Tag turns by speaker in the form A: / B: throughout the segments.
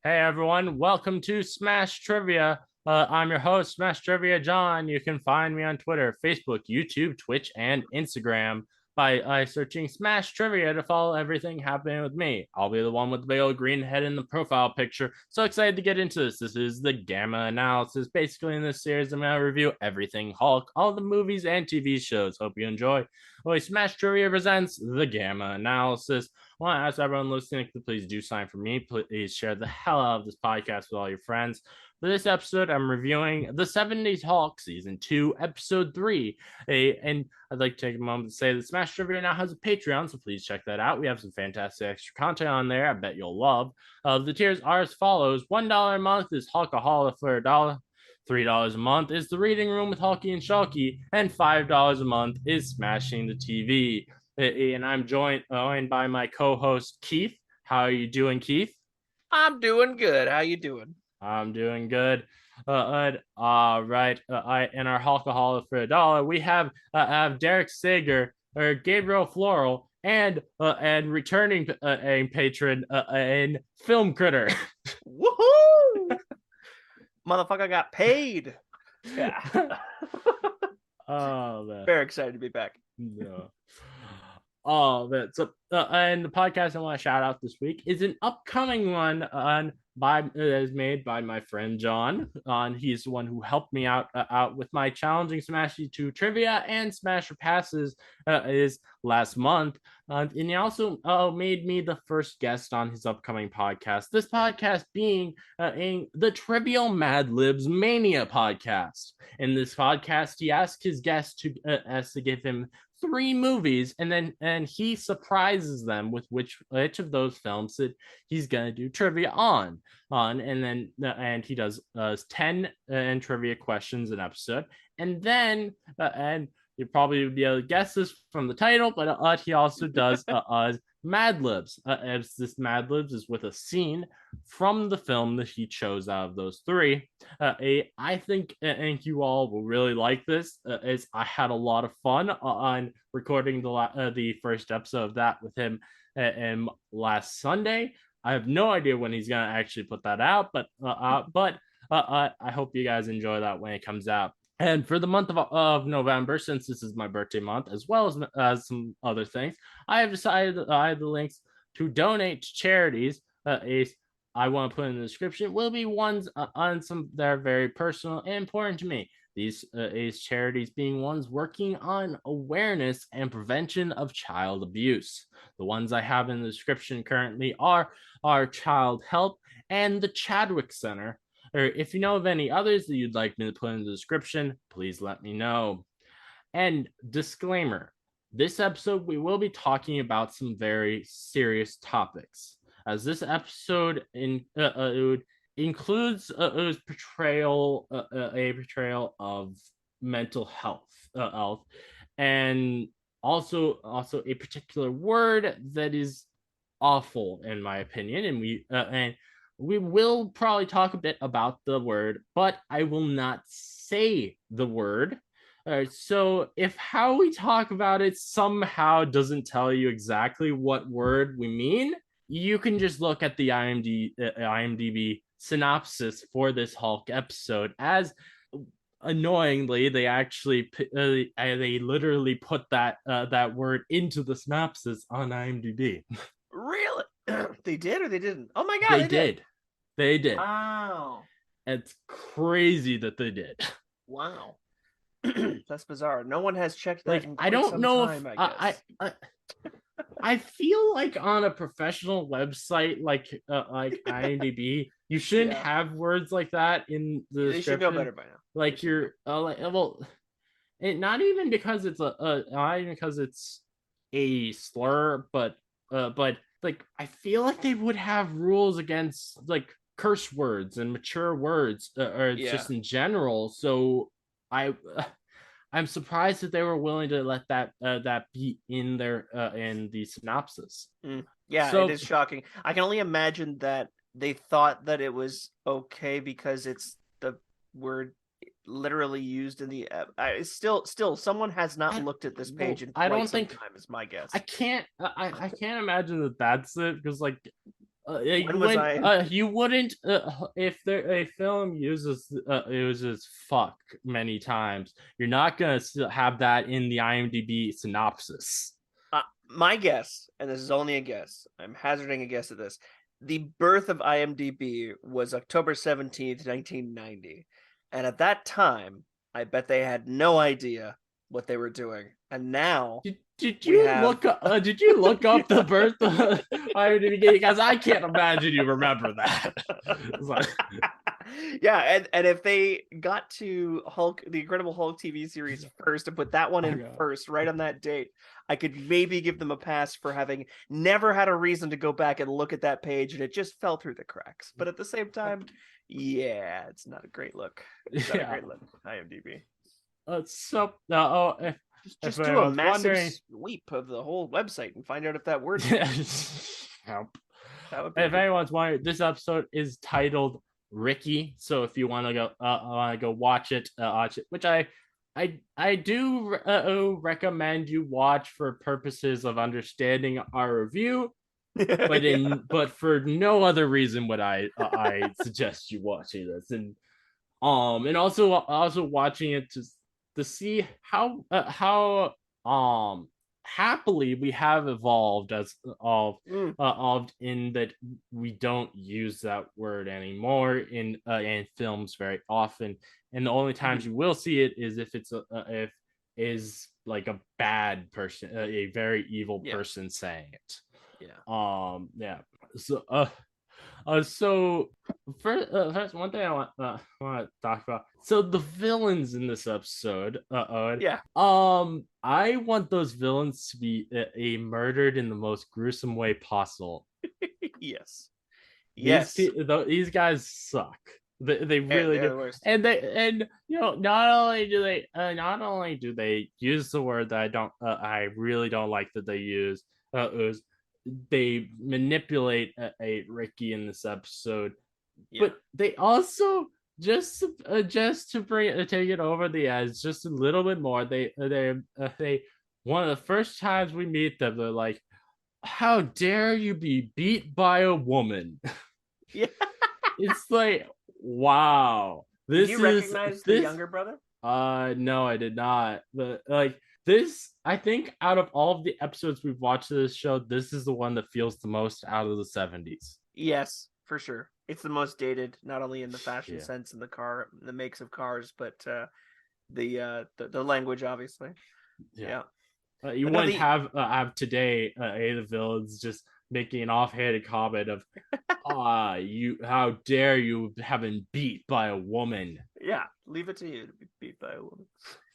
A: Hey everyone, welcome to Smash Trivia. I'm your host, Smash Trivia John. You can find me on Twitter, Facebook, YouTube, Twitch, and Instagram by searching Smash Trivia to follow everything happening with me. I'll be the one with the big old green head in the profile picture. So excited to get into this. This is the Gamma Analysis. Basically, in this series, I'm going to review everything Hulk, all the movies and TV shows. Hope you enjoy. Smash Trivia presents the Gamma Analysis. I want to ask everyone listening to please do sign for me. Please share the hell out of this podcast with all your friends. For this episode, I'm reviewing the 70s Hulk Season 2, Episode 3. And I'd like to take a moment to say that Smash Trivia now has a Patreon, so please check that out. We have some fantastic extra content on there I bet you'll love. The tiers are as follows. $1 a month is Hulka Holla for $1. $3 a month is the reading room with Hulkie and Shulkie, and $5 a month is smashing the TV. And I'm joined by my co-host Keith. How are you doing, Keith?
B: I'm doing good. How you doing?
A: I'm doing good. All right. In our alcohol for $1, we have Derek Sager or Gabriel Floral and returning a patron in Film Critter.
B: Woohoo! Motherfucker got paid. Yeah.
A: Oh man.
B: Very excited to be back.
A: No. Oh man. So and the podcast I want to shout out this week is an upcoming one that is made by my friend John. He's the one who helped me out with my challenging Smash 2 trivia and Smasher passes is last month. And he also made me the first guest on his upcoming podcast. This podcast being the Trivial Mad Libs Mania podcast. In this podcast, he asked his guests to give him 3 movies, and he surprises them with which of those films that he's gonna do trivia on, and he does 10 and trivia questions an episode, and then and you probably would be able to guess this from the title, but he also does Mad Libs. As this Mad Libs is with a scene from the film that he chose out of those 3. I think you all will really like this. As I had a lot of fun on recording the first episode of that with him last Sunday. I have no idea when he's gonna actually put that out, but I hope you guys enjoy that when it comes out. And for the month of November, since this is my birthday month, as well as some other things, I have decided that I have the links to donate to charities. I want to put in the description will be ones on some that are very personal and important to me. These charities being ones working on awareness and prevention of child abuse. The ones I have in the description currently are Child Help and the Chadwick Center. Or if you know of any others that you'd like me to put in the description, please let me know. And disclaimer, this episode we will be talking about some very serious topics, as this episode includes a portrayal of mental health, and also a particular word that is awful in my opinion, and we will probably talk a bit about the word, but I will not say the word. So if how we talk about it somehow doesn't tell you exactly what word we mean, you can just look at the IMDb synopsis for this Hulk episode. As annoyingly, they literally put that word into the synopsis on IMDb.
B: Really? They did or they didn't? Oh my god,
A: They
B: they did.
A: did. They did.
B: Wow.
A: It's crazy that they did.
B: Wow. That's bizarre. No one has checked that
A: Like,
B: in
A: I
B: quite
A: don't
B: some
A: know
B: time,
A: if
B: I guess.
A: I feel like on a professional website like IMDb, you shouldn't
B: Yeah.
A: have words like that in the
B: They should know
A: description.
B: better by now.
A: Like you're not even because it's not even because it's a slur, but like I feel like they would have rules against like curse words and mature words, or
B: Yeah.
A: just in general. So I I'm surprised that they were willing to let that be in their in the synopsis.
B: Yeah, it
A: So
B: is shocking. I can only imagine that they thought that it was okay because it's the word literally used in the still someone has not looked at this page in
A: I
B: quite
A: don't
B: some
A: think
B: time, is my guess.
A: I can't imagine that that's it, because like
B: When was I?
A: You wouldn't if there a film uses fuck many times, you're not gonna have that in the IMDb synopsis.
B: My guess, and this is only a guess, I'm hazarding a guess at this. The birth of IMDb was October 17th, 1990. And at that time, I bet they had no idea what they were doing. And now
A: Did
B: we
A: you
B: have.
A: look up? Did you look up the birth of IMDb? Because I can't imagine you remember that. Like,
B: Yeah, and if they got to Hulk, the Incredible Hulk TV series first, and put that one in first, right on that date, I could maybe give them a pass for having never had a reason to go back and look at that page, and it just fell through the cracks. But at the same time, yeah, it's not a great look. It's not a great look. IMDb.
A: So
B: Just do a massive sweep of the whole website and find out if that word.
A: Help. If anyone's wondering, this episode is titled Ricky. So if you want to go watch it, which I do recommend you watch for purposes of understanding our review. But for no other reason would I suggest you watching this, and also watching it to see how happily we have evolved as evolved in that we don't use that word anymore in films very often, and the only times you will see it is if it's if is like a bad person, a very evil person saying it. Yeah. So first, one thing I want to talk about. So the villains in this episode, I want those villains to be murdered in the most gruesome way possible.
B: Yes.
A: These guys suck. They really do, and not only do they use the word that I really don't like that they use. They manipulate a Ricky in this episode, but they also just to take it over the edge just a little bit more. They one of the first times we meet them, they're like, "How dare you be beat by a woman?"
B: Yeah,
A: it's like, wow.
B: Did you recognize the younger brother?
A: No, I did not. But like. This, I think, out of all of the episodes we've watched of this show, this is the one that feels the most out of the 70s.
B: Yes, for sure. It's the most dated, not only in the fashion sense and the makes of cars, but the language, obviously. Yeah.
A: You wouldn't have today the villains just making an offhanded comment of, how dare you have been beat by a woman?
B: Yeah, leave it to you to be beat by a woman.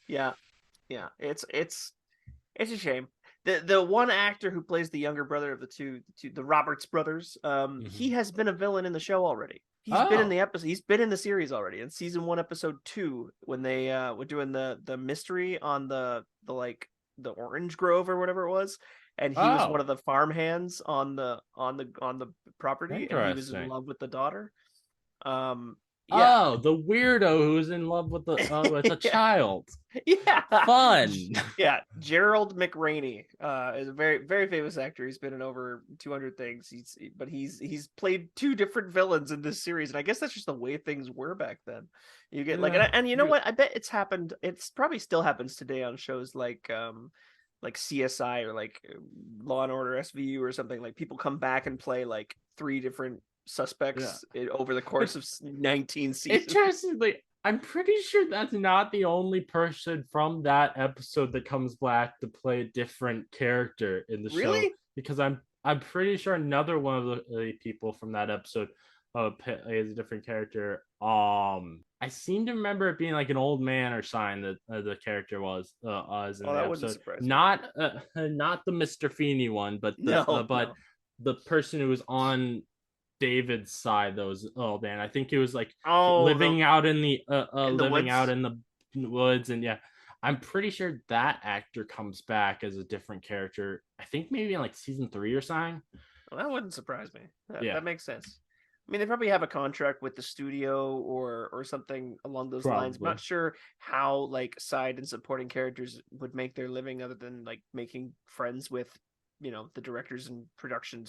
B: Yeah. Yeah, it's a shame. The one actor who plays the younger brother of the Roberts brothers, he has been a villain in the show already. He's been in the episode. He's been in the series already. In season 1, episode 2, when they were doing the mystery on the orange grove or whatever it was, and he was one of the farm hands on the property, and he was in love with the daughter.
A: The weirdo who's in love with a child.
B: Yeah,
A: fun.
B: Yeah, Gerald McRaney is a very, very famous actor. He's been in over 200 things. He's played 2 different villains in this series, and I guess that's just the way things were back then. You get and you know what? I bet it's happened. It's probably still happens today on shows like CSI or like Law and Order SVU or something. Like people come back and play like 3 different suspects over the course of 19 seasons.
A: Interestingly, I'm pretty sure that's not the only person from that episode that comes back to play a different character in the show. Because I'm pretty sure another one of the people from that episode plays a different character. I seem to remember it being like an old man or sign that the character was in the episode. Not the Mr. Feeney one, but the person who was on David's side. Those man, I think it was like living out in the woods, and I'm pretty sure that actor comes back as a different character. I think maybe in like season 3 or something.
B: Well, that wouldn't surprise me. That makes sense. I mean, they probably have a contract with the studio or something along those lines. I'm not sure how like side and supporting characters would make their living other than like making friends with the directors and production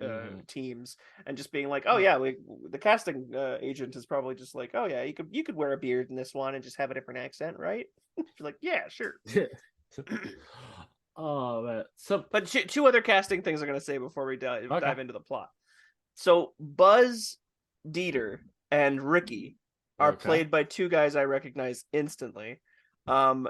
A: Mm-hmm.
B: teams, and just being like, oh yeah, the casting agent is probably just like, oh yeah, you could wear a beard in this one and just have a different accent, right? She's like, yeah, sure.
A: Oh man. So
B: But two other casting things I'm going to say before we
A: okay.
B: dive into the plot. So Buzz, Dieter, and Ricky are
A: Okay.
B: played by two guys I recognize instantly. Um,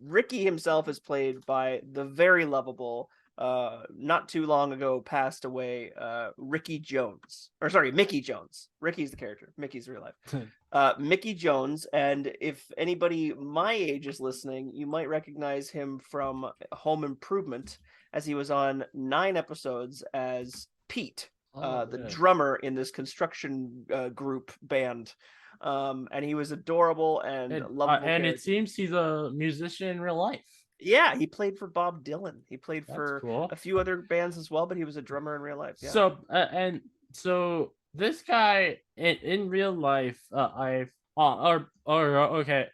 B: Ricky himself is played by the very lovable, not too long ago passed away, Ricky Jones. Or sorry, Mickey Jones. Ricky's the character. Mickey's real life. Mickey Jones, and if anybody my age is listening, you might recognize him from Home Improvement, as he was on 9 episodes as Pete,
A: Oh
B: the
A: yeah.
B: drummer in this construction group band. And he was adorable and lovable
A: And it
B: character.
A: seems he's a musician in real life.
B: Yeah, he played for Bob Dylan. He played
A: That's
B: for
A: cool.
B: a few other bands as well, but he was a drummer in real life. Yeah.
A: So this guy in real life, I've or okay,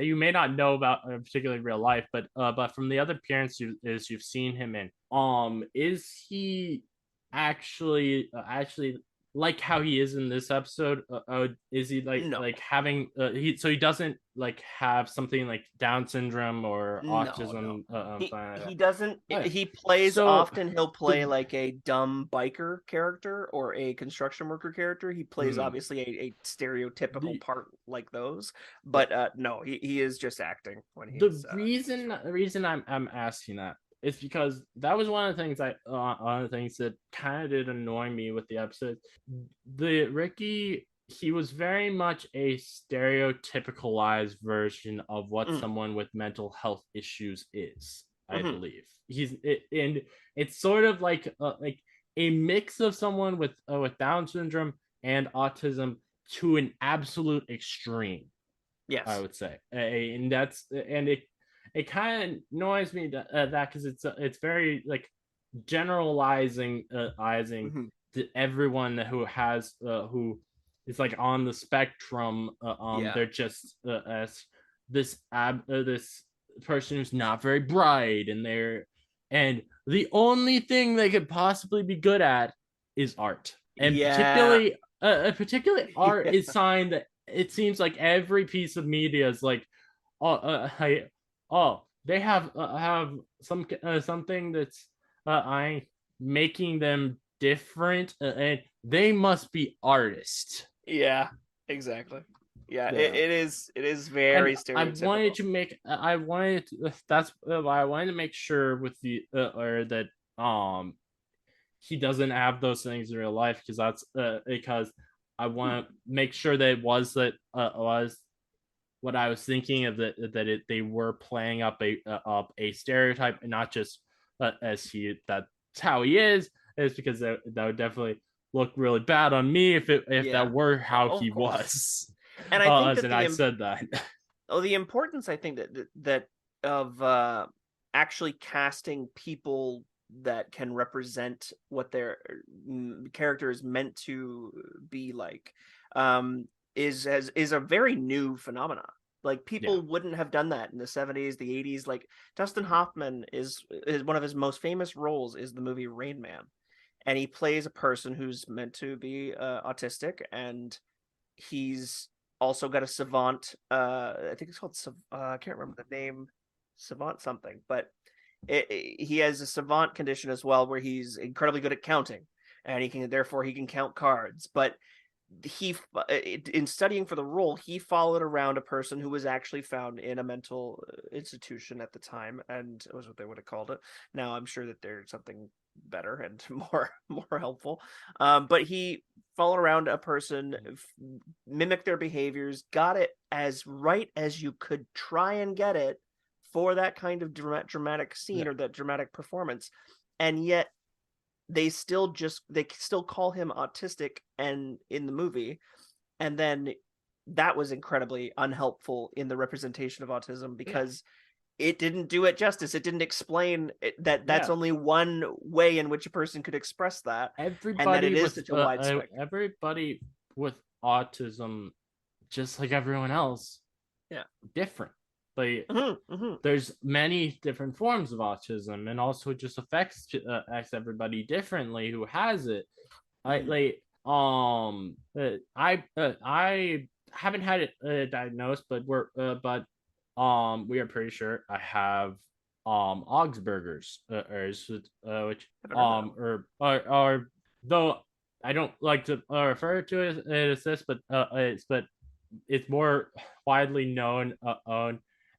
A: you may not know about particularly real life, but from the other appearances you've seen him in, is he actually like how he is in this episode? Is he
B: No,
A: like having he doesn't like have something like Down syndrome or
B: no.
A: autism,
B: He
A: something like
B: he
A: that?
B: doesn't.
A: Okay.
B: He plays
A: So
B: often. He'll play
A: the
B: like a dumb biker character or a construction worker character. He plays
A: mm,
B: obviously a stereotypical
A: the
B: part like those,
A: the
B: but no, he is just acting when
A: the
B: he's
A: reason
B: drunk.
A: the reason I'm asking that is because that was one of the things one of the things that kind of did annoy me with the episode. The Ricky, he was very much a stereotypicalized version of what
B: Mm,
A: someone with mental health issues is. I
B: hmm.
A: believe and it's sort of like a mix of someone with Down syndrome and autism to an absolute extreme. I
B: Yes.
A: would say, and it kind of annoys me that because it's very like generalizing
B: Hmm.
A: to everyone who is like on the spectrum.
B: Yeah.
A: They're just as this person who's not very bright, and the only thing they could possibly be good at is art, and
B: Yeah.
A: particularly art
B: Yeah.
A: is sign that it seems like every piece of media is like, oh, they have something that's I making them different, and they must be artists.
B: Yeah. Exactly. Yeah.
A: Yeah,
B: It is
A: and
B: very stereotypical.
A: that's why I wanted to make sure with the or that he doesn't have those things in real life because I
B: Hmm.
A: want to make sure that it was what I was thinking of they were playing up a stereotype and not just as he that's how he is because that would definitely look really bad on me if
B: Yeah.
A: that were how
B: Of
A: he
B: course.
A: was.
B: And I think that
A: And I said that.
B: the importance, I think that of actually casting people that can represent what their character is meant to be like, um is a very new phenomenon. Like,
A: Yeah.
B: people wouldn't have done that in the 70s, the 80s. Like, Dustin Hoffman is one of his most famous roles is the movie Rain Man, and he plays a person who's meant to be autistic, and he's also got a savant. I think it's called. I can't remember the name. Savant something, but he has a savant condition as well, where he's incredibly good at counting, and he can count cards. But in studying for the role, he followed around a person who was actually found in a mental institution at the time, and it was what they would have called it. Now I'm sure that there's something better and more helpful. But he followed around a person, mimicked their behaviors, got it as right as you could try and get it for that kind of dramatic scene
A: Yeah.
B: or that dramatic performance, and yet they still call him autistic and in the movie, and then that was incredibly unhelpful in the representation of autism,
A: Yeah.
B: because it didn't do it justice. It didn't explain that that's
A: Yeah.
B: only one way in which a person could express that, and that it is such a wide spectrum.
A: Everybody with autism, just like everyone else,
B: Yeah.
A: different. like there's many different forms of autism, and also it just affects everybody differently who has it. I like I haven't had it diagnosed, but we are pretty sure I have Augsburgers, which or though I don't like to refer to it as this, but it's more widely known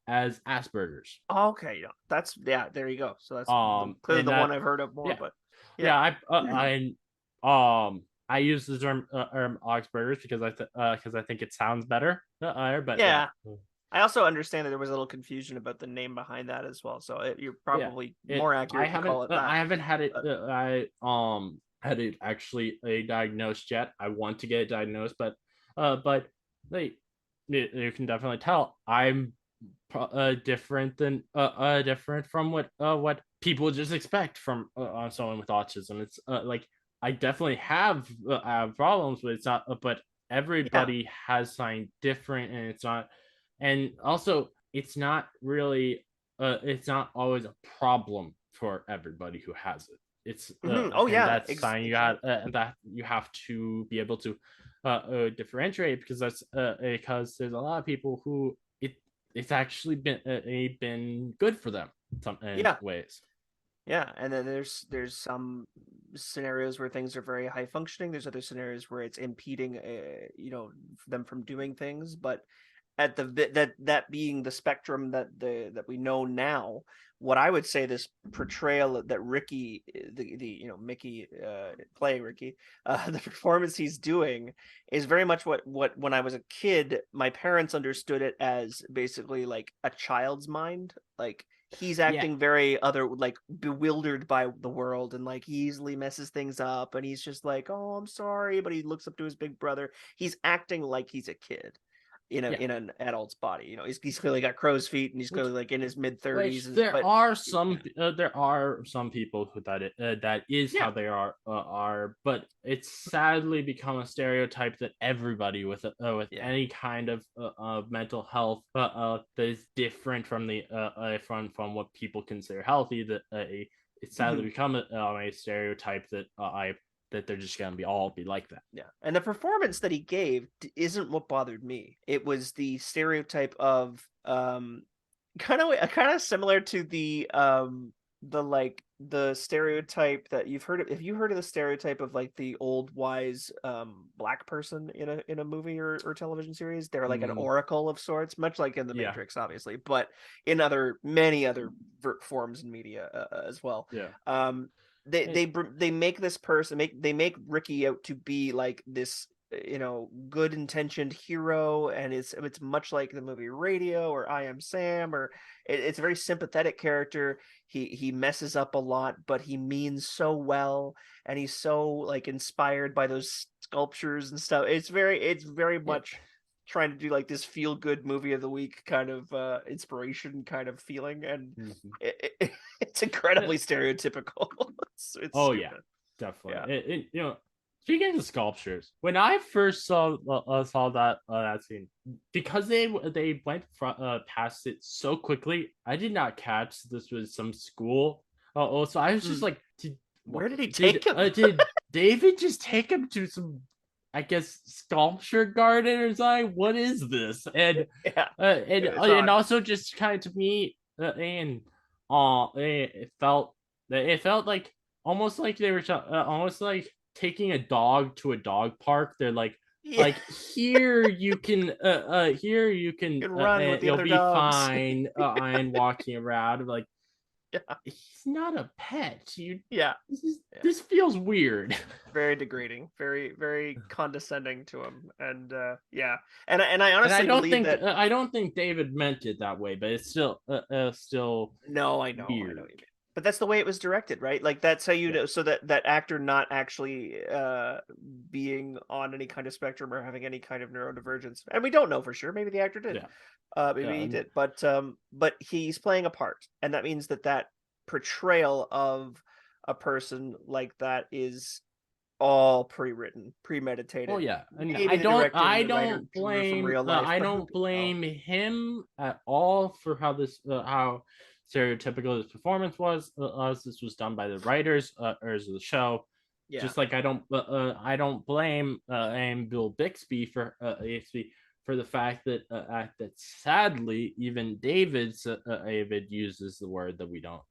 A: as Asperger's.
B: Okay, yeah, there you go. So that's clearly
A: And
B: the one
A: that
B: I've heard of more,
A: yeah,
B: but yeah.
A: yeah, I use the term Augsburgers because I think it sounds better. But yeah,
B: Yeah. I also understand that there was a little confusion about the name behind that as well. So you're
A: yeah.
B: probably more accurate to call it that.
A: I haven't had it. I had it actually diagnosed yet. I want to get it diagnosed, but they you can definitely tell I'm different from what people just expect from someone with autism. It's like I definitely have problems, but it's not. But
B: Yeah.
A: everybody has something different, and it's not. And also, it's not always a problem for everybody who has it. It's
B: Oh
A: and
B: yeah,
A: that's something that you have to be able to differentiate, because because there's a lot of people who it's actually been good for them in
B: yeah.
A: ways.
B: Yeah, and then there's some scenarios where things are very high functioning. There's other scenarios where it's impeding, them from doing things. But at that being the spectrum that we know now, what I would say this portrayal that Ricky, the Mickey playing Ricky, the performance he's doing is very much what when I was a kid, my parents understood it as basically like a child's mind, like he's
A: Yeah,
B: acting very like bewildered by the world, and like he easily messes things up, and he's just like, oh, I'm sorry, but he looks up to his big brother. He's acting like he's a kid
A: yeah.
B: in an adult's body. He's clearly got crow's feet, and he's
A: Which
B: clearly like in his mid
A: which
B: 30s. But
A: there are some people who that is
B: yeah,
A: how they are, but it's sadly become a stereotype that everybody with
B: yeah,
A: any kind of mental health that is different from the from what people consider healthy, that it's sadly
B: mhm,
A: become a stereotype that they're just gonna be like that.
B: yeah. And the performance that he gave isn't what bothered me. It was the stereotype of kind of similar to the like the stereotype that you've heard of. If you heard of the stereotype of like the old wise black person in a movie or television series, they're like an
A: Mm,
B: oracle of sorts, much like in the
A: yeah,
B: Matrix, obviously, but in many other forms in media as well.
A: yeah.
B: um they make this person they make Ricky out to be like this, good intentioned hero, and it's much like the movie Radio or I Am Sam, or it's a very sympathetic character. He messes up a lot, but he means so well, and he's so like inspired by those sculptures and stuff. It's very
A: Yeah.
B: much trying to do like this feel good movie of the week kind of inspiration kind of feeling, and
A: Mhm.
B: it's incredibly stereotypical. It's
A: Oh yeah,
B: stupid. Yeah.
A: definitely. Speaking of sculptures, when I first saw that scene, because they went past it so quickly, I did not catch this was some school. So I was just
B: Mm.
A: like,
B: Where did he take him?
A: did David just take him to some, I guess, sculpture garden or something? What is this?
B: Yeah, it's
A: And
B: odd.
A: also just kind of to me, it felt like almost like they were almost like taking a dog to a dog park. They're
B: Yeah,
A: here you
B: you
A: can
B: can run with the
A: you'll
B: other
A: be
B: dogs.
A: fine, and walking around like
B: Yeah,
A: he's not a pet.
B: yeah, yeah.
A: This feels weird.
B: Very degrading, very very condescending to him, and yeah, and I
A: And
B: honestly believe that.
A: I don't think David meant it that way, but it's still
B: No, I know what you
A: weird.
B: mean. But that's the way it was directed, right? Like that's how you
A: Yeah,
B: know, so that actor not actually being on any kind of spectrum or having any kind of neurodivergence. And we don't know for sure. Maybe the actor did.
A: yeah,
B: Maybe he
A: and
B: did. But he's playing a part. And that means that portrayal of a person like that is all pre-written,
A: Oh
B: premeditated.
A: yeah, and
B: Maybe the director and
A: I
B: the writer
A: don't
B: drew from
A: blame
B: real life,
A: I
B: but who
A: don't
B: can tell?
A: blame him at all for how stereotypical his performance was, as this was done by the writers or as the show.
B: Yeah.
A: Just like I don't blame Bill Bixby for the fact that sadly even David uses the word that we don't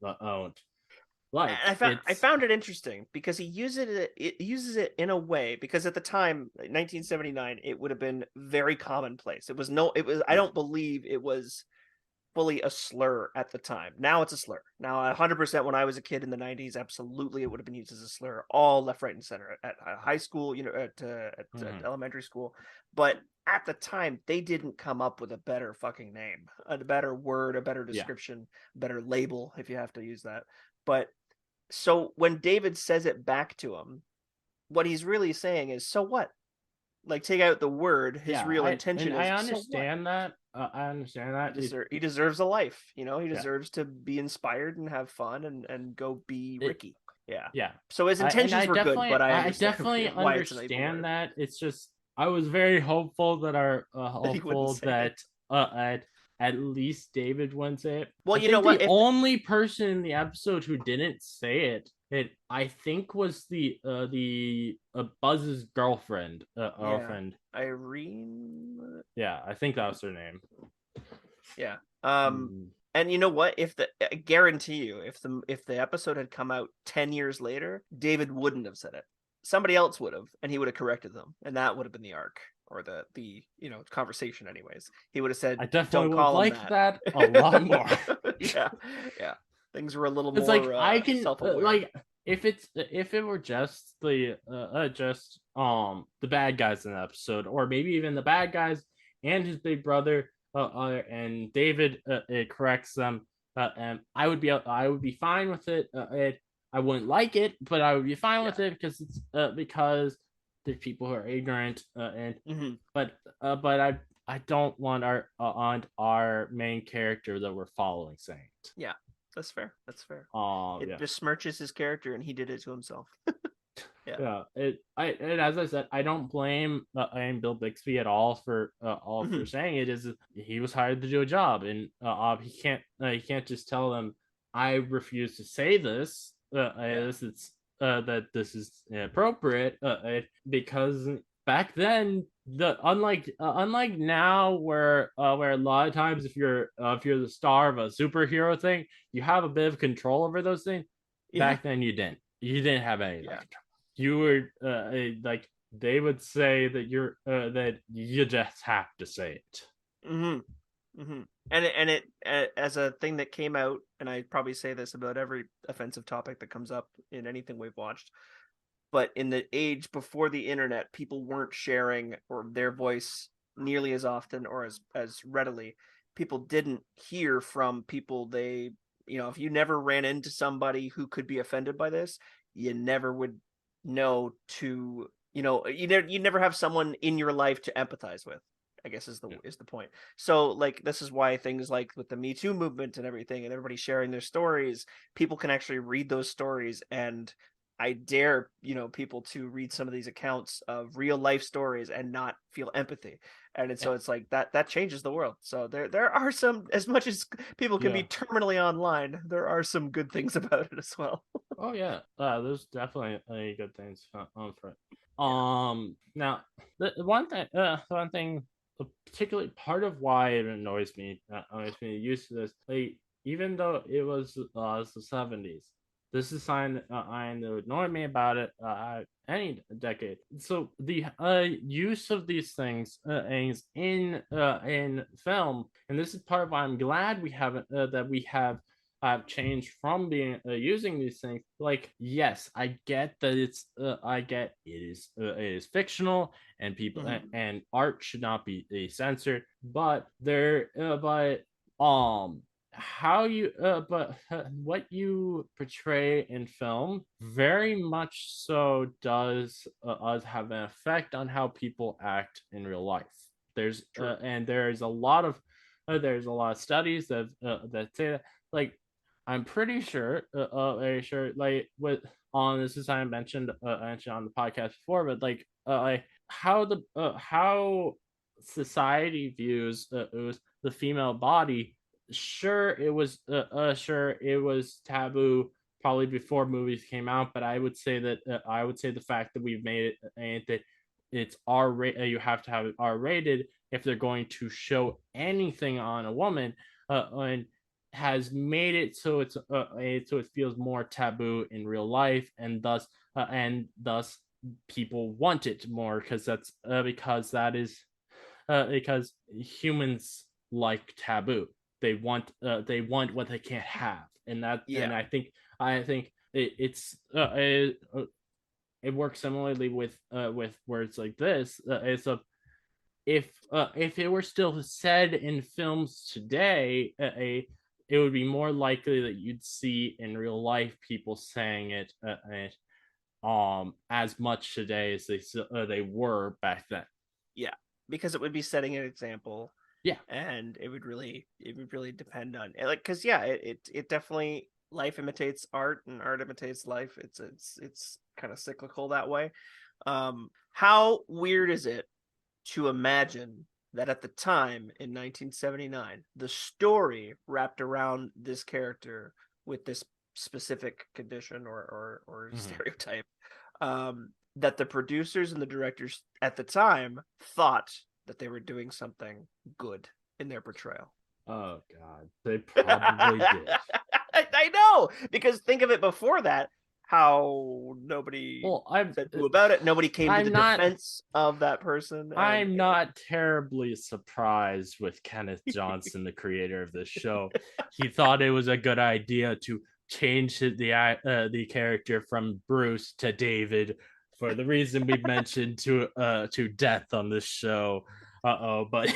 A: like.
B: And I
A: It's
B: found it interesting because he uses it in a way, because at the time, 1979, it would have been very commonplace. It was, I
A: yeah
B: don't believe it was fully a slur at the time. Now it's a slur. Now 100%, when I was a kid in the 90s, absolutely it would have been used as a slur, all left, right, and center at high school, at
A: mhm,
B: elementary school. But at the time, they didn't come up with a better fucking name, a better word, a better
A: yeah
B: description, a better label, if you have to use that. But so when David says it back to him, what he's really saying is, so what? Like, take out the word. His
A: yeah
B: real
A: and
B: intention
A: I
B: is, so what?
A: understand that. I understand that.
B: He deserves a life. He
A: Yeah,
B: deserves to be inspired and have fun and go be
A: it
B: Ricky. Yeah.
A: yeah.
B: So his intentions were good, but I
A: I
B: understand
A: definitely
B: why it's an evil
A: understand
B: word
A: that. It's just I was very
B: that he wouldn't
A: hopeful
B: say it.
A: that at least David wouldn't say it.
B: Well,
A: I
B: you know
A: think
B: what?
A: the
B: If
A: only person in the episode who didn't say it I think was the Buzz's
B: yeah,
A: girlfriend.
B: Irene.
A: Yeah, I think that was her name.
B: Yeah.
A: Mm.
B: And you know what? I guarantee you, if the episode had come out 10 years later, David wouldn't have said it. Somebody else would have, and he would have corrected them, and that would have been the arc, or the conversation. Anyways, he would have
A: I
B: said,
A: definitely
B: "Don't
A: would
B: call him
A: like
B: that."
A: that a lot more.
B: Yeah, yeah. Things were a little
A: It's like
B: more
A: I can
B: self-aware.
A: like if it were just the bad guys in the episode, or maybe even the bad guys and his big brother, and David it corrects them, and I would be fine with it. I wouldn't like it, but I would be fine
B: Yeah.
A: with it because it's because there's people who are ignorant, and
B: Hmm.
A: but I don't want our main character that we're following saying it.
B: Yeah. That's fair. That's fair. It
A: Yeah,
B: besmirches his character, and he did it to himself. Yeah.
A: yeah. And as I said, I don't blame Bill Bixby at all for
B: Hmm.
A: saying it. Is he was hired to do a job, and he can't just tell them I refuse to say this.
B: Yeah.
A: That this is inappropriate because back then unlike now where a lot of times if you're the star of a superhero thing you have a bit of control over those things.
B: Yeah.
A: Back then you didn't have any of that
B: Yeah.
A: control. You were like they would say that you just have to say it.
B: Hmm. Hmm. And it as a thing that came out, and I probably say this about every offensive topic that comes up in anything we've watched, but in the age before the internet, people weren't sharing or their voice nearly as often or as readily. People didn't hear from people they, if you never ran into somebody who could be offended by this, you never would know to, you never have someone in your life to empathize with. I guess
A: Yeah.
B: is the point. So like this is why things like with the Me Too movement and everything and everybody sharing their stories, people can actually read those stories, and I dare, people to read some of these accounts of real life stories and not feel empathy. So
A: Yeah.
B: it's like that changes the world. So there are some, as much as people can be
A: Yeah.
B: terminally online, there are some good things about it as well.
A: Oh yeah. There's definitely good things for it.
B: Yeah.
A: Now one thing, particularly part of why it annoys me used to this, like even though it was the 70s, this is sign I that would annoy me about it any decade. So the use of these things in film, and this is part of why I'm glad we haven't that we have changed from being using these things. Like, yes, I get that I get it is fictional, and people
B: Hmm.
A: and art should not be censored. But um, how you but what you portray in film very much so does us have an effect on how people act in real life.
B: True.
A: And there's a lot of studies that say that, like I'm pretty sure, like with on this is I mentioned on the podcast before, but like how society views it was the female body. Sure it was taboo probably before movies came out, but I would say the fact that we've made it and that it's you have to have it R rated if they're going to show anything on a woman, and has made it so so it feels more taboo in real life, and thus people want it more because that is because humans like taboo. They want what they can't have, and
B: Yeah.
A: I think it works similarly with words like this. It's a if it were still said in films today, it would be more likely that you'd see in real life people saying it as much today as they were back then.
B: Yeah, because it would be setting an example,
A: Yeah.
B: and it would really depend on like because yeah, it definitely life imitates art and art imitates life. It's kind of cyclical that way. How weird is it to imagine that at the time in 1979, the story wrapped around this character with this specific condition or stereotype, that the producers and the directors at the time thought that they were doing something good in their portrayal.
A: Oh God, they probably did.
B: I know, because think of it before that, how nobody
A: Well,
B: said boo about it. Nobody came to
A: I'm
B: the
A: not
B: defense of that person. And
A: I'm not terribly surprised with Kenneth Johnson, the creator of this show. He thought it was a good idea to change the character from Bruce to David for the reason we mentioned to death on this show. But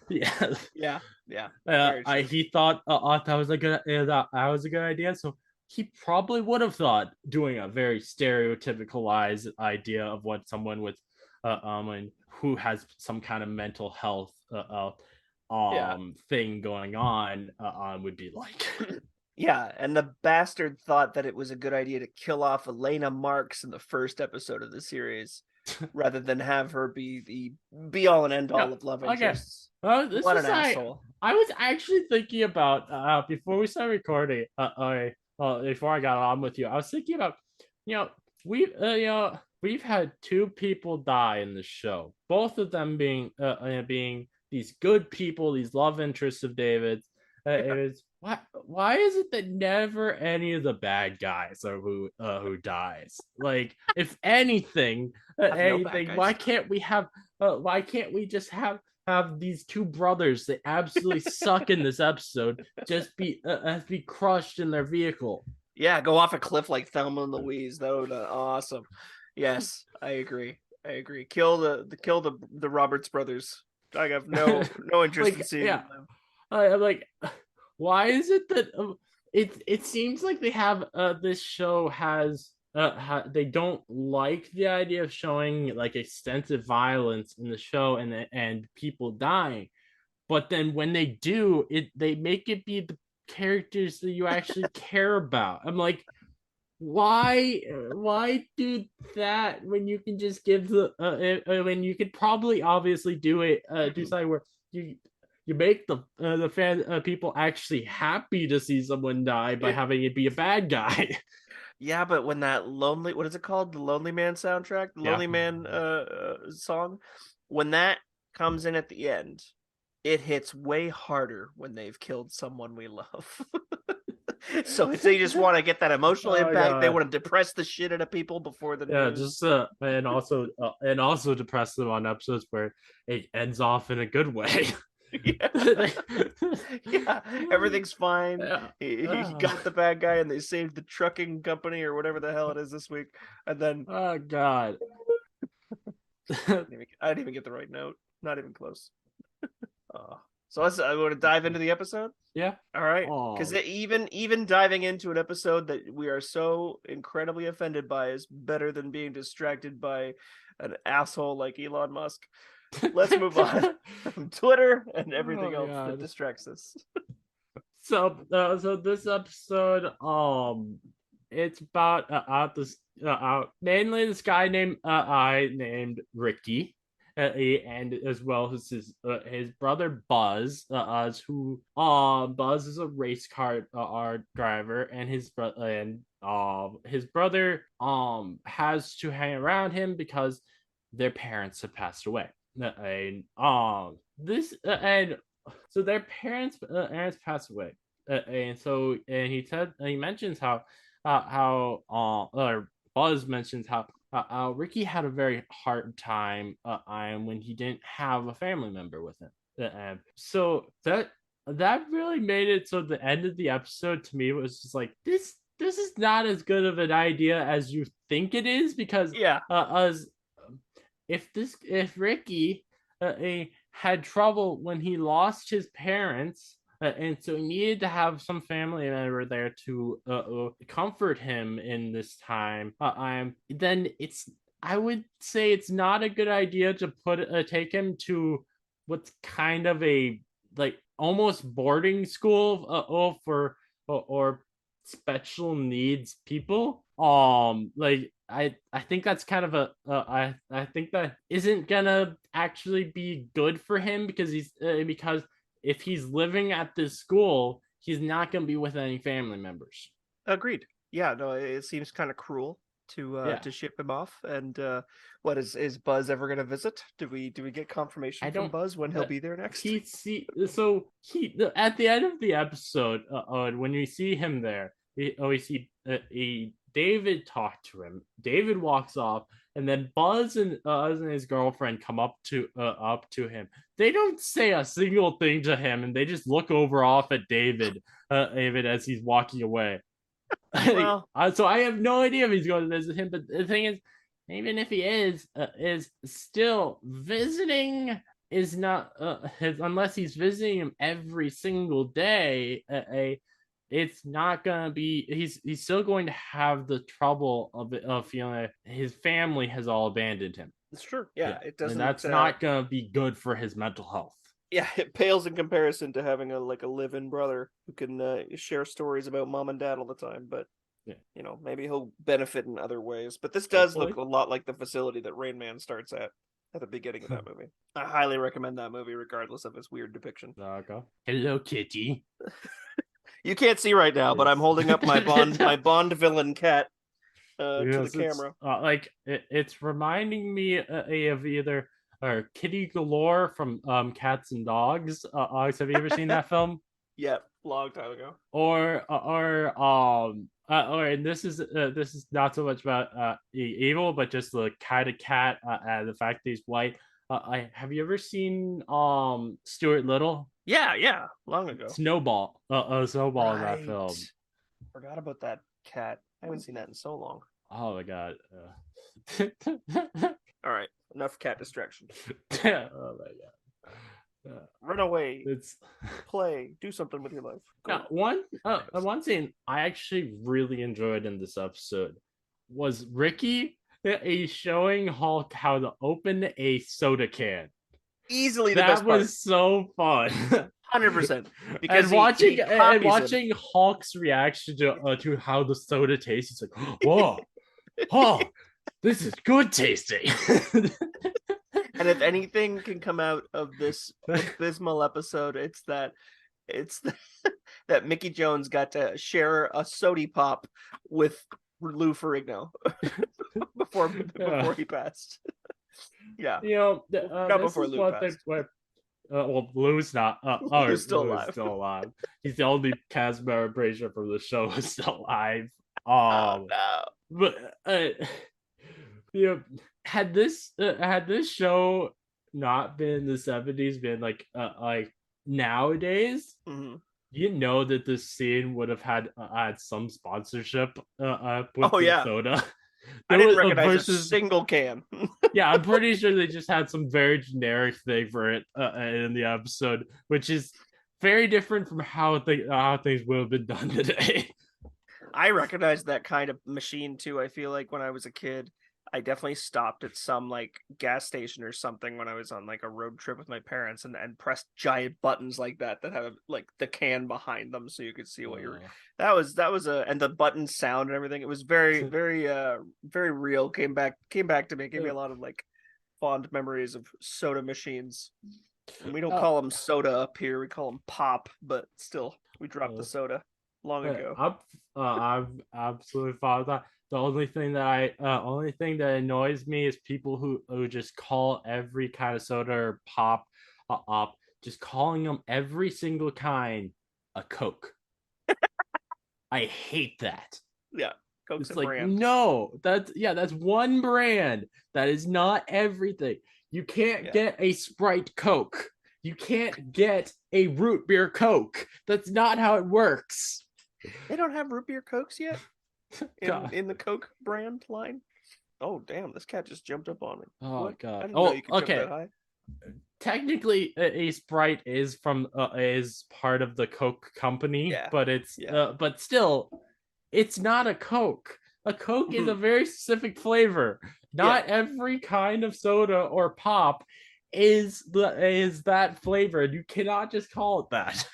A: yeah,
B: yeah, yeah, very true.
A: he thought that was a good idea. So he probably would have thought doing a very stereotypicalized idea of what someone with and who has some kind of mental health
B: Yeah.
A: thing going on would be like.
B: Yeah, and the bastard thought that it was a good idea to kill off Elena Marks in the first episode of the series rather than have her be the be all and end all
A: Yeah.
B: of love
A: Okay.
B: interests.
A: This
B: What
A: is
B: an asshole.
A: I was actually thinking about before we started recording. Before I got on with you, I was thinking about you know we've had two people die in the show, both of them being these good people, these love interests of David's. It was why is it that never any of the bad guys are who dies? Like if anything,
B: Have no bad guys.
A: why can't we just have these two brothers that absolutely suck in this episode be crushed in their vehicle?
B: Yeah, go off a cliff like Thelma and Louise. That would awesome. Yes, I agree. I agree. Kill the Roberts brothers. I have no interest in
A: Like
B: seeing
A: yeah,
B: them.
A: I'm like, why is it that it seems like they have this show has they don't like the idea of showing like extensive violence in the show and people dying, but then when they do it, they make it be the characters that you actually care about. I'm like, why do that when you can just give the when you could probably obviously do it do something where you make the fan people actually happy to see someone die by having it be a bad guy.
B: Yeah, but when that lonely, what is it called? The Lonely Man soundtrack, the
A: Yeah.
B: Lonely Man song, when that comes in at the end, it hits way harder when they've killed someone we love. So if they just want to get that emotional
A: Oh
B: impact, they
A: God.
B: want to depress the shit out of people before the
A: Yeah,
B: news.
A: just and also depress them on episodes where it ends off in a good way.
B: Yeah. Yeah, everything's fine.
A: Yeah.
B: He got the bad guy, and they saved the trucking company or whatever the hell it is this week. And then
A: Oh God.
B: I didn't even get the right note. Not even close. So I want to dive into the episode.
A: Yeah.
B: All right,
A: Oh.
B: because even diving into an episode that we are so incredibly offended by is better than being distracted by an asshole like Elon Musk. Let's move on from Twitter and everything
A: Oh
B: else that
A: God.
B: distracts us.
A: So this episode, it's about this mainly this guy named named Ricky, and as well as his brother Buzz, who Buzz is a race car driver, and his brother has to hang around him because their parents have passed away. And this and so their parents passed away, and he mentions or Buzz mentions how Ricky had a very hard time when he didn't have a family member with him. So that really made it so the end of the episode to me was just like this is not as good of an idea as you think it is, because
B: Yeah,
A: as if Ricky had trouble when he lost his parents, and so he needed to have some family member there to comfort him in this time. Then I would say it's not a good idea to take him to what's kind of a like almost boarding school or special needs people. Like I think that's kind of I think that isn't gonna actually be good for him, because because if he's living at this school, he's not gonna be with any family members.
B: agreed. Yeah, no, it seems kind of cruel
A: Yeah,
B: to ship him off. And what is Buzz ever going to visit? Do we get confirmation
A: I
B: from
A: don't.
B: Buzz when he'll be there next?
A: He at the end of the episode, when we see him there, we see David talk to him. David walks off, and then Buzz and his girlfriend come up to him. They don't say a single thing to him, and they just look over off at David as he's walking away.
B: Well,
A: So I have no idea if he's going to visit him. But the thing is, even if he is still visiting is not unless he's visiting him every single day. It's not gonna be. He's still going to have the trouble of feeling like his family has all abandoned him.
B: it's true. Yeah,
A: Yeah,
B: it
A: and
B: doesn't.
A: that's not gonna be good for his mental health.
B: Yeah, it pales in comparison to having a live-in brother who can share stories about mom and dad all the time. But
A: Yeah,
B: maybe he'll benefit in other ways. But this does look
A: hopefully.
B: a lot like the facility that Rain Man starts at the beginning of that movie. I highly recommend that movie, regardless of its weird depiction.
A: Okay. Hello, Kitty.
B: You can't see right now, but I'm
A: Yes.
B: holding up my Bond villain cat to the
A: Yes,
B: camera.
A: like it's reminding me of either Kitty Galore from Cats and Dogs. Have you ever seen that film?
B: Yeah, long time ago.
A: Or and this is not so much about evil, but just the kind of cat and the fact that he's white. I have you ever seen Stuart Little?
B: Yeah, long ago.
A: Snowball in that
B: Right.
A: film.
B: Forgot about that cat. I haven't seen that in so long.
A: Oh my god.
B: All right, enough cat distraction.
A: Oh my god.
B: Run away,
A: It's
B: play, do something with your life.
A: now one scene I actually really enjoyed in this episode was Ricky showing Hulk how to open a soda can.
B: Easily the
A: That
B: best part.
A: was so fun.
B: 100%. Because
A: Watching
B: copies him.
A: watching Hulk's reaction to how the soda tastes, he's like, "Whoa, oh, this is good tasting."
B: And if anything can come out of this abysmal episode, it's that that Mickey Jones got to share a sody pop with Lou Ferrigno before he passed. Yeah,
A: Not
B: not before Lou passed.
A: Well, Lou's not.
B: Lou's still alive.
A: Still alive. He's the only cast member, pretty sure, from the show who's still alive.
B: Oh no!
A: But had this show not been in the 70s, been like nowadays,
B: Mm-hmm.
A: you know that this scene would have had some sponsorship with
B: Oh
A: the
B: yeah,
A: soda.
B: I didn't recognize a single can.
A: Yeah, I'm pretty sure they just had some very generic thing for it in the episode, which is very different from how things would have been done today.
B: I recognized that kind of machine too. I feel like when I was a kid, I definitely stopped at some like gas station or something when I was on like a road trip with my parents and pressed giant buttons like that have like the can behind them so you could see what you're. That was a and the button sound and everything. It was very real. Came back to me. Gave me a lot of like fond memories of soda machines. And we don't call them soda up here. We call them pop, but still, we dropped the soda long ago.
A: I've absolutely followed that. The only thing that annoys me is people who just call every kind of soda or pop up, just calling them every single kind a Coke. I hate that.
B: Yeah, Coke's
A: It's
B: a
A: like,
B: brand.
A: no, that's one brand. That is not everything. You can't get a Sprite Coke. You can't get a root beer Coke. That's not how it works.
B: They don't have root beer Cokes yet
A: God.
B: in the Coke brand line. Oh damn! This cat just jumped up on me.
A: Oh
B: What? I
A: God.
B: didn't know
A: Oh,
B: you could jump
A: okay.
B: that high.
A: Technically, a Sprite is part of the Coke company,
B: Yeah,
A: but
B: yeah.
A: but still, it's not a Coke. A Coke is a very specific flavor.
B: Yeah.
A: Not every kind of soda or pop is that flavor. You cannot just call it that.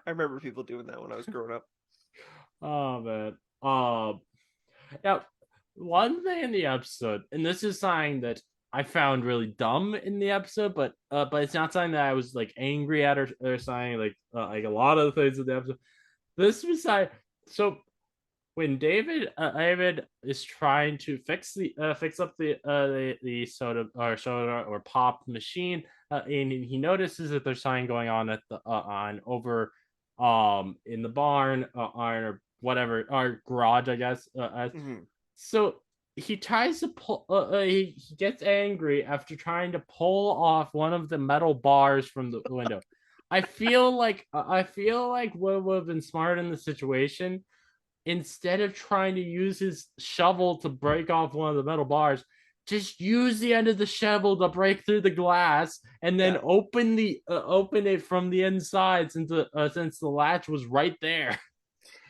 B: I remember people doing that when I was growing up.
A: Oh man. Now, one thing in the episode, and this is something that I found really dumb in the episode, but it's not something that I was like angry at or something like a lot of the things in the episode. This was so when David is trying to fix up the soda or pop machine, and he notices that there's something going on at the on over in the barn or whatever, our garage, I guess. So he tries to pull. He gets angry after trying to pull off one of the metal bars from the window. I feel like what would have been smart in the situation, instead of trying to use his shovel to break off one of the metal bars, just use the end of the shovel to break through the glass, and then
B: Yeah.
A: open it from the inside since the latch was right there.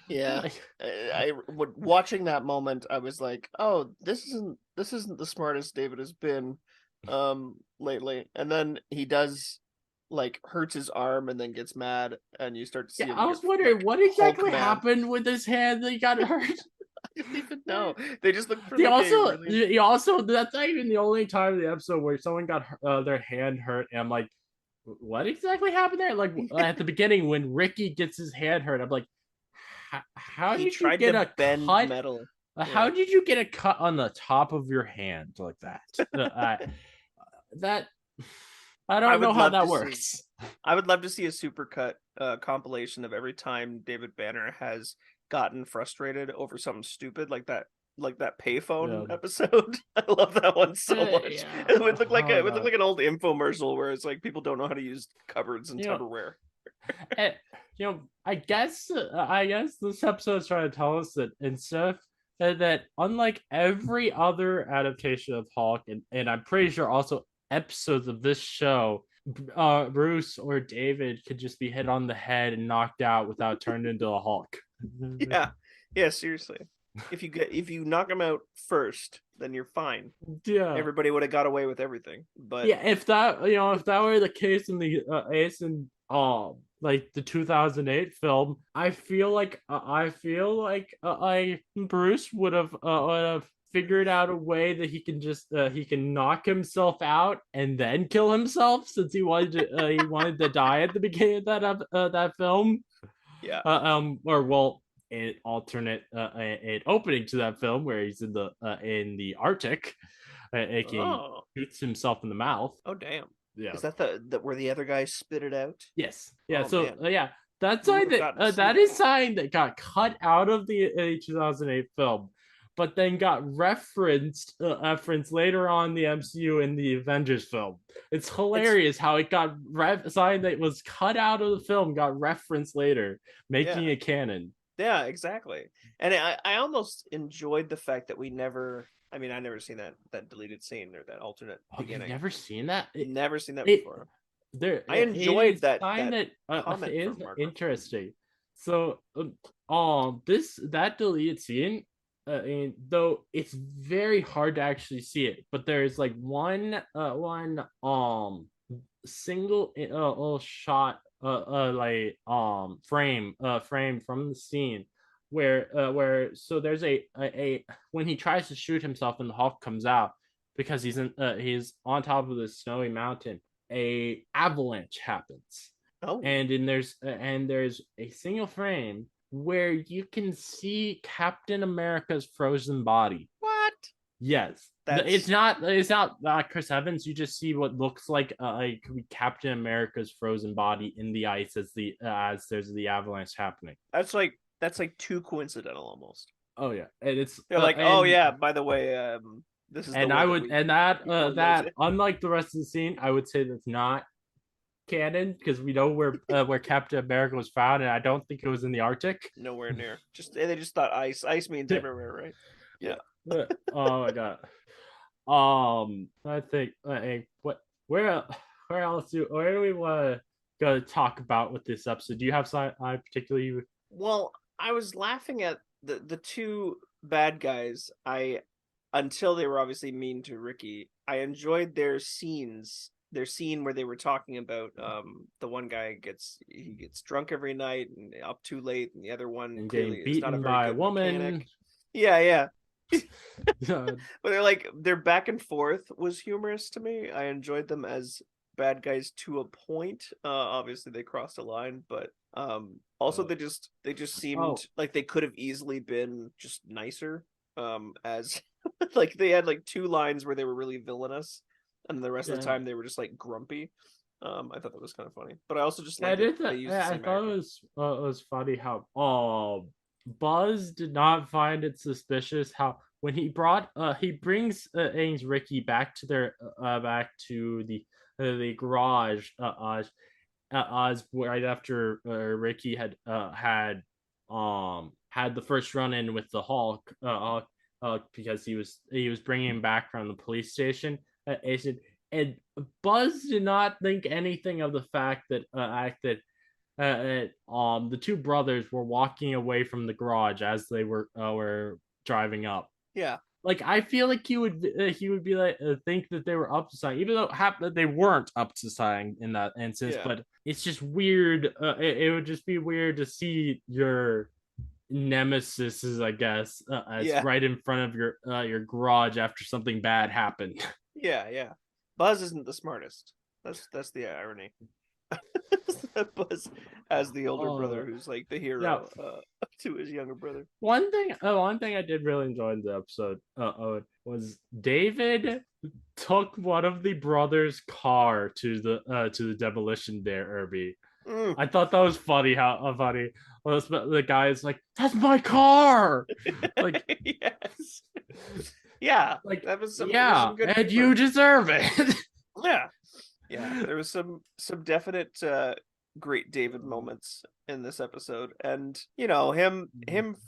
B: Yeah.
A: Like,
B: Watching that moment, I was like, "Oh, this isn't the smartest David has been lately." And then he does like hurts his arm and then gets mad and you start to see
A: yeah,
B: him
A: I
B: get
A: was wondering
B: like
A: what
B: Hulk
A: exactly
B: mad.
A: happened with his hand that he got hurt.
B: I don't even know. They just look for
A: They
B: like a
A: also,
B: really
A: he also, that's not even the only time in the episode where someone got their hand hurt, and I'm like, what exactly happened there? Like at the beginning when Ricky gets his hand hurt, I'm like, how
B: he
A: did you
B: tried
A: get
B: to
A: a
B: bend
A: cut?
B: metal.
A: How
B: Yeah.
A: did you get a cut on the top of your hand like that? That I
B: I
A: don't know
B: would
A: how
B: love
A: that
B: to see
A: works.
B: I would love to see a supercut compilation of every time David Banner has gotten frustrated over something stupid like that payphone
A: Yeah,
B: episode. I love that one so much.
A: yeah.
B: It would look like
A: Oh
B: it would look
A: god.
B: like an old infomercial where it's like people don't know how to use cupboards and
A: You know,
B: Tupperware.
A: and, I guess this episode is trying to tell us that instead of that unlike every other adaptation of Hulk, and I'm pretty sure also episodes of this show, Bruce or David could just be hit on the head and knocked out without turning into a Hulk.
B: Yeah. Yeah, seriously. If you knock them out first, then you're fine.
A: Yeah.
B: Everybody would have got away with everything. But
A: Yeah, if that were the case in the Ace and like the 2008 film, I Bruce would have figured out a way that he can knock himself out and then kill himself, since he wanted to die at the beginning of that film.
B: yeah.
A: Or well, an alternate an opening to that film where he's in the Arctic, aka
B: Oh.
A: shoots himself in the mouth.
B: Oh damn.
A: Yeah.
B: Is that the where the other guy spit it out?
A: Yes. Yeah.
B: Oh
A: So
B: man.
A: yeah, that's
B: We would
A: something
B: have gotten to see
A: that
B: that.
A: is something that got cut out of the 2008 film, but then got referenced later on in the MCU in the Avengers film. It's
B: It's
A: hilarious how it got something that was cut out of the film got referenced later, making
B: yeah.
A: it canon.
B: Yeah, exactly. And I almost enjoyed the fact that we never I mean, I never seen that deleted scene or that alternate
A: Oh, you've
B: beginning.
A: never seen that?
B: Never seen that
A: It
B: before. I
A: it
B: enjoyed
A: is kind
B: that
A: of
B: comment
A: is
B: from Mark Ruffalo.
A: interesting. So this that deleted scene, and though it's very hard to actually see it, but there's like one single little shot frame from the scene where so there's a when he tries to shoot himself and the Hulk comes out because he's on top of this snowy mountain, a avalanche happens,
B: Oh,
A: and there's a single frame where you can see Captain America's frozen body.
B: what?
A: Yes, it's
B: That's
A: not Chris Evans. You just see what looks like Captain America's frozen body in the ice as there's the avalanche happening.
B: that's like too coincidental almost.
A: Oh yeah, and it's
B: They're like, oh yeah, by the way, this is the
A: and
B: way
A: I
B: that
A: would and
B: we filmed those
A: that
B: in.
A: unlike the rest of the scene, I would say that's not canon because we know where Captain America was found, and I don't think it was in the Arctic.
B: Nowhere near. Just they just thought ice. Ice means everywhere, right? Yeah.
A: Yeah. Oh my god. I think what where where do we want to go talk about with this episode? Do you have something I particularly?
B: Well, I was laughing at the two bad guys. I until they were obviously mean to Ricky. I enjoyed their scenes. Their scene where they were talking about the one guy gets drunk every night and up too late, and the other one
A: And
B: clearly
A: getting
B: is not a
A: beaten
B: very
A: by a
B: good
A: woman.
B: mechanic. Yeah, yeah.
A: uh,
B: But they're like their back and forth was humorous to me. I enjoyed them as bad guys to a point. Obviously they crossed a line, but also they just seemed
A: oh
B: like they could have easily been just nicer. As like they had like two lines where they were really villainous, and the rest of the
A: yeah.
B: time they were just like grumpy. I thought that was kind of funny, but I also just
A: I
B: like that
A: did
B: they
A: that.
B: used the
A: I
B: same
A: thought
B: actor.
A: it was funny how Buzz did not find it suspicious how when he brings Aang's Ricky back to their back to the garage right after Ricky had the first run in with the Hulk because he was bringing him back from the police station. And Buzz did not think anything of the fact that the two brothers were walking away from the garage as they were driving up.
B: Yeah,
A: Like I feel like he would be like think that they were up to something, even though that they weren't up to something in that instance.
B: yeah,
A: But it's just weird. It would just be weird to see your nemesis, I guess, as
B: yeah,
A: right in front of your garage after something bad happened.
B: yeah, yeah. Buzz isn't the smartest. That's the irony. Buzz as the older brother
A: Oh
B: who's like the
A: yeah.
B: hero to his younger brother.
A: One thing I did really enjoy in the episode was David took one of the brothers' car to the demolition derby.
B: Mm.
A: I thought that was funny. How funny was the guy is like, "That's my car!" Like,
B: Yes. Yeah,
A: like
B: there was
A: yeah,
B: some good
A: and
B: humor.
A: you deserve it.
B: Yeah. Yeah, there was some definite great David moments in this episode, and him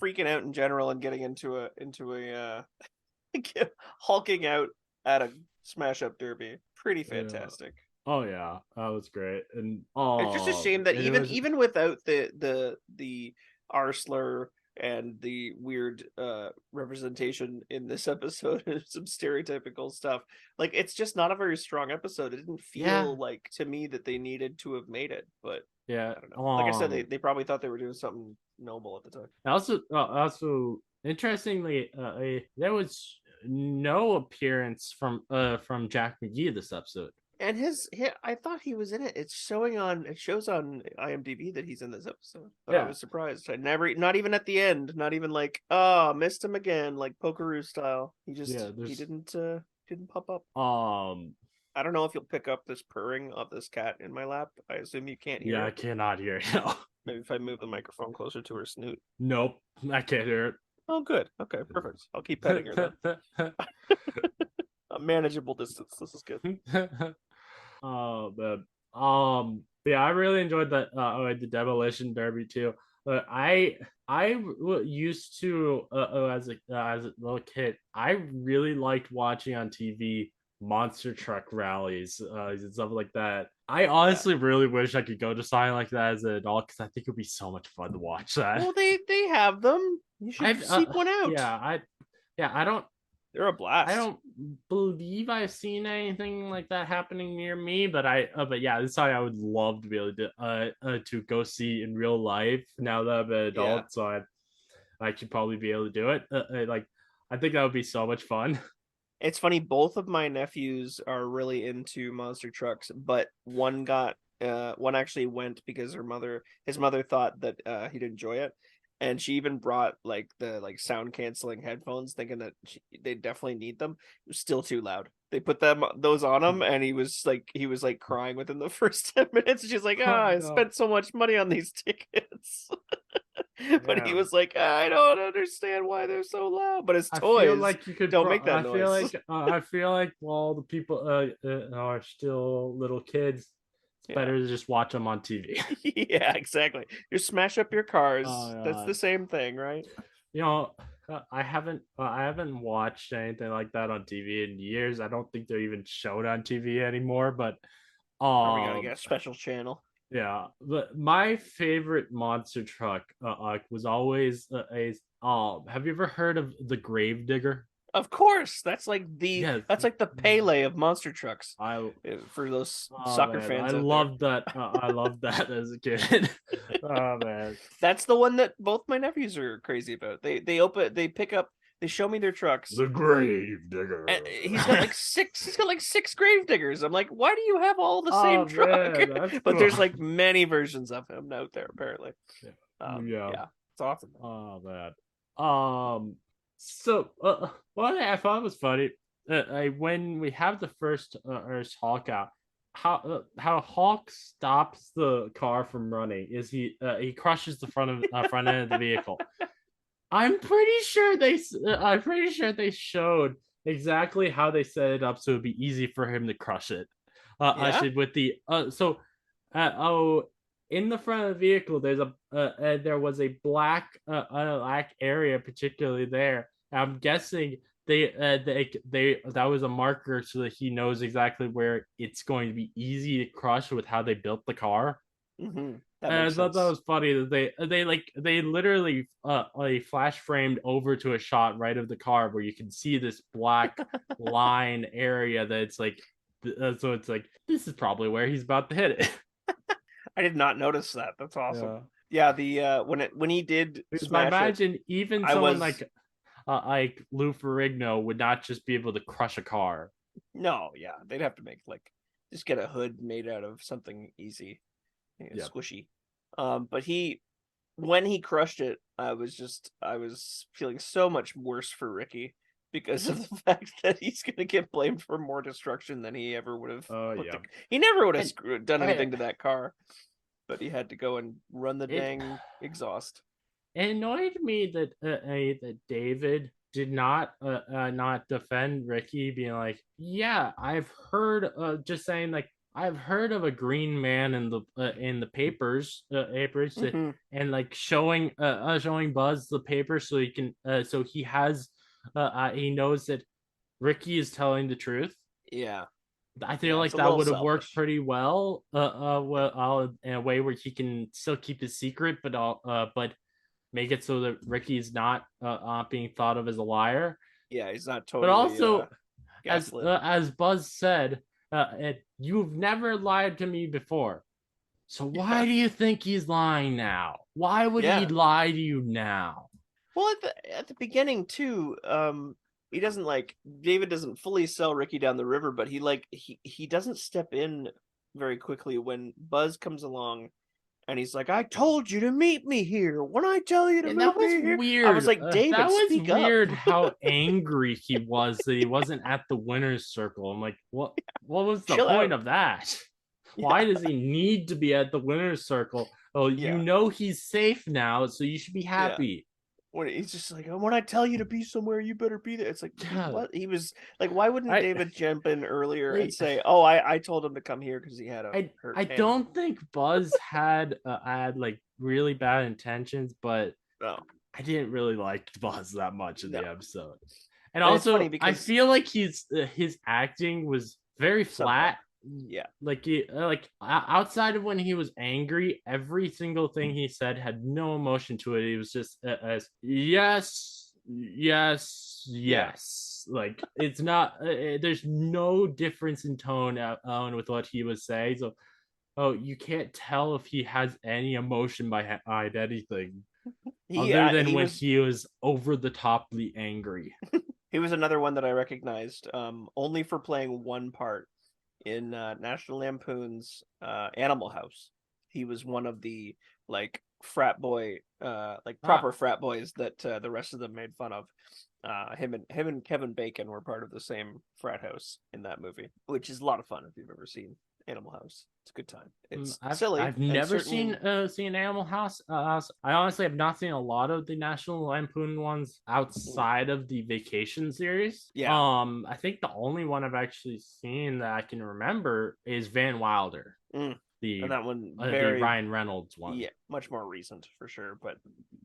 B: freaking out in general and getting into a hulking out at a smash up derby. Pretty
A: Yeah.
B: fantastic.
A: Oh yeah, that was great, and
B: It's just a shame that
A: and it
B: even
A: was
B: even without the R slur and the weird representation in this episode and some stereotypical stuff, like it's just not a very strong episode. It didn't
A: yeah
B: feel like to me that they needed to have made it, but
A: yeah.
B: I don't know. Like I said, they probably thought they were doing something noble at the time.
A: Also interestingly, there was no appearance from Jack McGee this episode.
B: And I thought he was in it. It shows on IMDb that he's in this episode. But I
A: Yeah,
B: was surprised. Not even at the end, not even like, oh, missed him again, like Pokeroo style.
A: yeah.
B: He
A: There's
B: didn't pop up.
A: um
B: I don't know if you'll pick up this purring of this cat in my lap. I assume you can't hear
A: yeah, I
B: it.
A: came hear it. No.
B: Maybe if I move the microphone closer to her snoot.
A: Nope, I can't hear
B: Oh, good. Okay, perfect. I'll keep petting her then.
A: it.
B: A manageable distance. This is good.
A: Oh, yeah, I really enjoyed that. The demolition derby too. But used to as a little kid, I really liked watching on TV monster truck rallies and stuff like that. I
B: Yeah.
A: honestly really wish I could go to something like that as an adult because I think it would be so much fun to watch that.
B: Well, they have them. You should
A: I've
B: seek one out.
A: yeah, I don't
B: They're a
A: I
B: blast.
A: don't believe I've seen anything like that happening near me, but but yeah, this song I would love to be able to go see in real life now that I'm an
B: Yeah.
A: adult, so I should probably be able to do it. Like I think that would be so much fun.
B: It's funny, both of my nephews are really into monster trucks, but one actually went because his mother thought that he'd enjoy it. And she even brought like the sound canceling headphones, thinking that they'd definitely need them. It was still too loud. They put those on him, and he was like crying within the first 10 minutes. She's like,
A: Oh
B: "Ah, I
A: no.
B: spent so much money on these tickets." But he
A: Yeah.
B: was like, "I don't understand why they're so loud." But his
A: I feel
B: toys
A: like you could
B: don't make that noise.
A: I feel like while the people are still little kids, it's
B: Yeah.
A: better to just watch them on TV.
B: Yeah, exactly. You smash up your cars. That's
A: Uh,
B: the same thing, right?
A: you know, I haven't watched anything like that on TV in years. I don't think they're even showed on TV anymore. But
B: Probably gotta
A: um,
B: get a special channel.
A: yeah. But my favorite monster truck was always a Have you ever heard of the Grave Digger?
B: Of course,
A: Yes.
B: that's like the Pele of monster trucks
A: I
B: for those
A: Oh
B: soccer
A: man, I
B: fans out there.
A: loved that. I loved that as a kid. Oh man.
B: That's the one that both my nephews are crazy about. They show me their trucks.
A: The Grave
B: And
A: Digger.
B: he's got like six grave diggers. I'm like, why do you have all the same
A: Oh
B: truck?
A: man, that's
B: But
A: cool.
B: there's like many versions of him out there apparently.
A: Yeah. Yeah.
B: Yeah, it's awesome.
A: Oh man. So what I thought was funny, when we have the first Earth Hulk out, how Hulk stops the car from running is he crushes the front end of the vehicle. I'm pretty sure they showed exactly how they set it up so it'd be easy for him to crush it. I
B: Yeah.
A: should with the so oh in the front of the vehicle there was a black area particularly there. I'm guessing they that was a marker so that he knows exactly where it's going to be easy to crush with how they built the car.
B: That
A: And I
B: makes
A: thought that
B: sense.
A: was funny that they literally like flash framed over to a shot right of the car where you can see this black line area that's like so it's like this is probably where he's about to hit it.
B: I did not notice that. That's awesome.
A: Yeah,
B: Yeah, the when he did
A: because I
B: smash it,
A: imagine even
B: I
A: someone
B: was
A: like Lou Ferrigno would not just be able to crush a car.
B: no, yeah, they'd have to make just get a hood made out of something easy,
A: Yeah.
B: squishy. But when he crushed it, I was feeling so much worse for Ricky because of the fact that he's gonna get blamed for more destruction than he ever would have
A: Yeah.
B: he never would
A: And
B: have done
A: I
B: anything to that car, but he had to go and run the
A: it
B: dang exhaust.
A: it annoyed me that David did not defend Ricky, being like, "Yeah, I've heard just saying like I've heard of a green man in the papers
B: Hmm.
A: and like showing Buzz the paper so he knows that Ricky is telling the truth."
B: Yeah,
A: I feel
B: yeah, it's
A: like
B: a
A: that
B: little
A: would have worked
B: selfish.
A: pretty well in a way where he can still keep his secret, but make it so that Ricky's not being thought of as a liar.
B: Yeah, he's not
A: But
B: totally
A: also,
B: gaslit.
A: as Buzz said, you've never lied to me before. So why
B: Yeah,
A: do you think he's lying now? Why would he
B: yeah.
A: lie to you now?
B: Well, at the beginning too, he doesn't David doesn't fully sell Ricky down the river, but he doesn't step in very quickly when Buzz comes along and he's like, "I told you to meet me here. When I tell you to
A: And that
B: meet
A: was
B: me here," I was
A: weird.
B: like,
A: That
B: "David,
A: was
B: speak up."
A: weird how angry he was that he wasn't at the winner's circle. I'm like, what? What was the
B: Chill
A: point
B: out.
A: of that? Why
B: Yeah,
A: does he need to be at the winner's circle? Oh, you
B: yeah,
A: know he's safe now, so you should be
B: yeah.
A: happy.
B: When he's just like, "Oh, when I tell you to be somewhere, you better be there." It's like,
A: Yeah,
B: what? He was like, why wouldn't
A: I,
B: David jump in earlier and
A: I,
B: say, "Oh, I told him to come here because he had a hurt
A: I
B: hand."
A: don't think Buzz had like really bad intentions, but
B: No,
A: I didn't really like Buzz that much in
B: no.
A: the episode. And
B: And it's funny
A: also, I
B: because
A: feel like his acting was very
B: somewhat,
A: flat.
B: Yeah.
A: Outside of when he was angry, every single thing he said had no emotion to it. He was just as yes, yes,
B: Yeah.
A: yes. Like it's not. There's no difference in tone with what he was saying. So, oh, you can't tell if he has any emotion behind anything other than
B: He
A: when
B: was
A: he was over the toply angry.
B: he was another one that I recognized only for playing one part in National Lampoon's Animal House. He was one of the like frat boy, like
A: Ah,
B: proper frat boys that the rest of them made fun of. Him and Kevin Bacon were part of the same frat house in that movie, which is a lot of fun if you've ever seen Animal House. It's a good time. It's silly
A: I've
B: and
A: never
B: certainly
A: seen Animal House. I honestly have not seen a lot of the National Lampoon ones outside of the Vacation series.
B: yeah.
A: I think the only one I've actually seen that I can remember is Van Wilder,
B: Mm. And
A: the
B: that one
A: the
B: very
A: Ryan Reynolds one.
B: yeah, much more recent for sure. But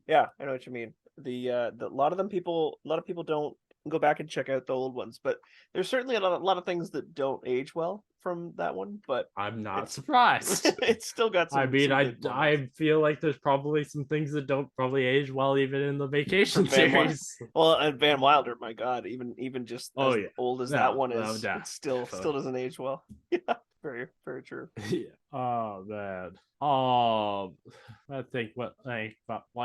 B: yeah, I know what you mean. The a lot of people don't go back and check out the old ones, but there's certainly a lot of things that don't age well from that one, but
A: I'm not
B: it's
A: surprised.
B: it's still got
A: I mean,
B: some good moments.
A: I feel like there's probably some things that don't probably age well even in the Vacation
B: From
A: series.
B: well, and Van Wilder, my God, even just
A: Oh
B: as
A: yeah,
B: old as that
A: no,
B: one
A: no
B: is,
A: doubt,
B: it still
A: definitely.
B: doesn't age well. Yeah, very true.
A: Yeah. Oh man. Oh, I think what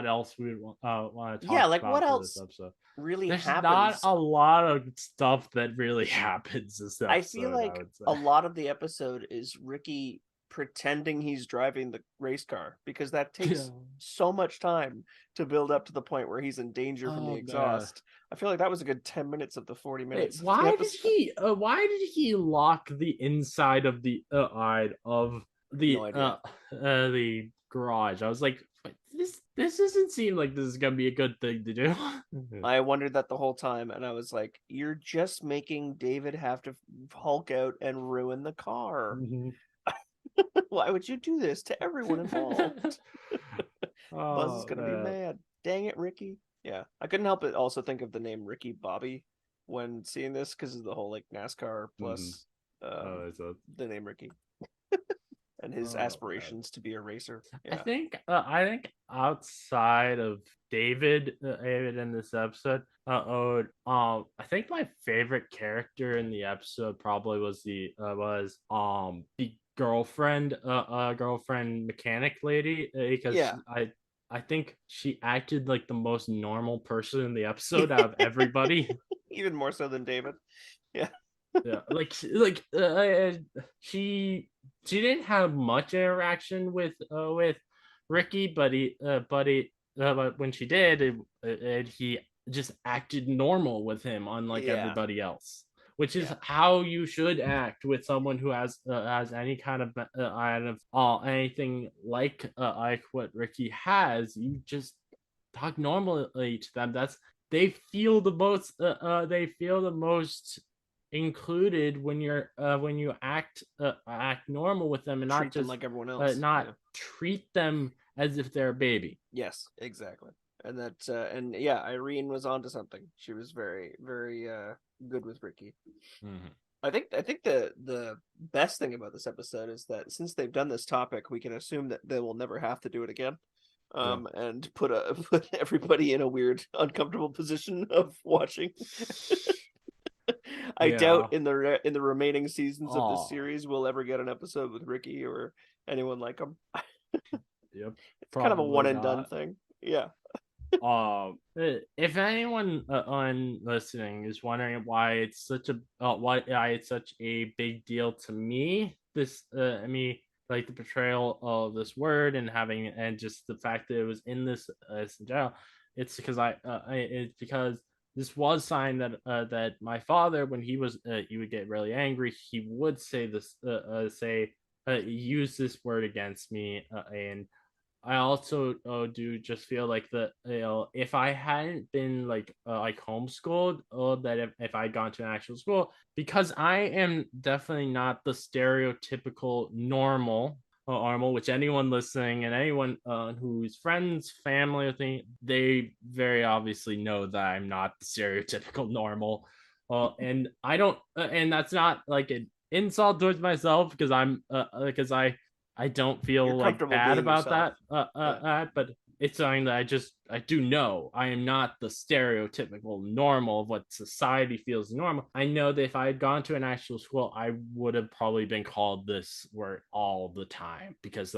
A: else we want to
B: Yeah,
A: talk
B: like what
A: about for this
B: else
A: episode.
B: really
A: There's not
B: happens?
A: a lot of stuff that really happens this
B: I feel
A: episode, I
B: like
A: would say.
B: a lot of the episode is Ricky pretending he's driving the race car because that
A: Yeah.
B: takes so much time to build up to the point where he's in danger from the
A: Oh man.
B: exhaust. I feel like that was a good 10 minutes of the 40
A: Wait,
B: minutes of the episode.
A: why did he lock the inside of the eye of
B: No
A: the
B: idea.
A: the garage? I was like, "Wait, this doesn't seem like this is gonna be a good thing to do."
B: I wondered that the whole time and I was like, you're just making David have to Hulk out and ruin the car.
A: Mhm.
B: Why would you do this to everyone involved? Buzz is
A: Oh
B: gonna be
A: man.
B: mad. Dang it, Ricky. Yeah, I couldn't help but also think of the name Ricky Bobby when seeing this because of the whole like NASCAR
A: Mhm.
B: plus um,
A: Oh, so
B: the name Ricky and his
A: oh man.
B: aspirations to be a racer. Yeah,
A: I think outside of David in this episode, I think my favorite character in the episode probably was the girlfriend mechanic lady because
B: yeah.
A: I think she acted like the most normal person in the episode out of everybody.
B: Even more so than David. Yeah,
A: Yeah, she didn't have much interaction with Ricky, but when she did, he just acted normal with him, unlike
B: yeah,
A: everybody else. Which is
B: yeah.
A: how you should act with someone who has any kind of anything like what Ricky has. You just talk normally to them. They feel the most included when you act normal with them and
B: Treat them like everyone else.
A: not
B: Yeah.
A: treat them as if they're a baby.
B: Yes, exactly. And that and yeah, Irene was onto something. She was very good with Ricky.
A: Mm-hmm.
B: I think the best thing about this episode is that since they've done this topic, we can assume that they will never have to do it again.
A: Yeah.
B: And put everybody in a weird, uncomfortable position of watching. I doubt
A: Yeah.
B: in the remaining seasons of this
A: Oh.
B: series we'll ever get an episode with Ricky or anyone like him.
A: Yep.
B: It's kind of a one
A: Probably
B: and done
A: not.
B: thing. Yeah,
A: If anyone on listening is wondering why it's such a big deal to me, like the portrayal of this word and having and just the fact that it was in this in general, it's because this was sign that my father, when he would get really angry, he would use this word against me, and I also do just feel like if I hadn't been like homeschooled, that if I'd gone to an actual school, because I am definitely not the stereotypical normal, which anyone listening and anyone who's friends, family with me, they very obviously know that I'm not the stereotypical normal. And I don't, and that's not like insult towards myself because I don't
B: You're
A: feel like
B: comfortable
A: bad
B: being
A: about
B: yourself.
A: that.
B: Yeah.
A: But it's something that I do know I am not the stereotypical normal of what society feels normal. I know that if I had gone to an actual school, I would have probably been called this word all the time because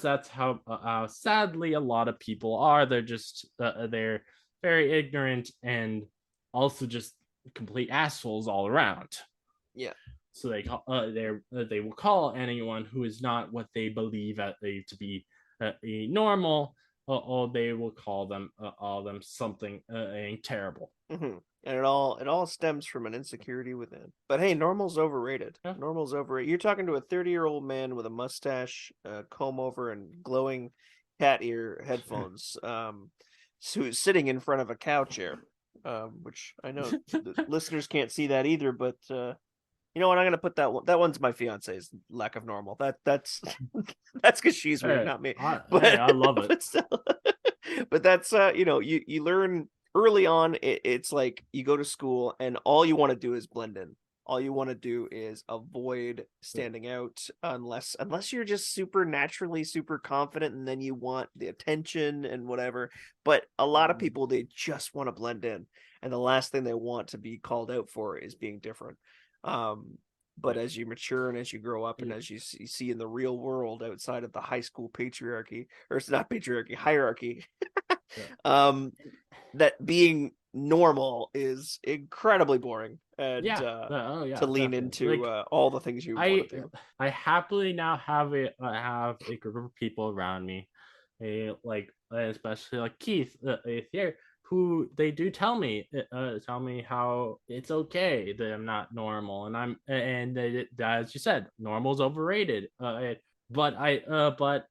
A: that's how sadly a lot of people are. They're very ignorant and also just complete assholes all around.
B: Yeah.
A: So they will call anyone who is not what they believe to be a normal, or they will call them something terrible.
B: Mm-hmm. And it all stems from an insecurity within. But hey, normal's overrated.
A: Yeah.
B: Normal's overrated. You're talking to a 30-year-old man with a mustache, comb over, and glowing cat ear headphones, who's sitting in front of a cow chair, which I know the listeners can't see that either. But you know what? I'm gonna put that one. That one's my fiance's lack of normal. That's that's because she's weird,
A: Hey,
B: not me.
A: hey,
B: But
A: I love it.
B: but still, but that's you learn early on. It's like you go to school and all you want to do is blend in. All you want to do is avoid standing out unless you're just super naturally super confident and then you want the attention and whatever. But a lot of people, they just want to blend in, and the last thing they want to be called out for is being different. Um, but
A: Yeah.
B: as you mature and as you grow up and
A: Yeah.
B: as you see in the real world outside of the high school patriarchy, or it's not patriarchy, hierarchy,
A: Yeah.
B: um, that being normal is incredibly boring, and
A: Yeah. Oh
B: to
A: yeah,
B: lean
A: definitely.
B: into all the things you want
A: I
B: to do.
A: I happily now have a group of people around me, especially like Keith here, who they do tell me how it's okay that I'm not normal, and that, as you said, normal's overrated. But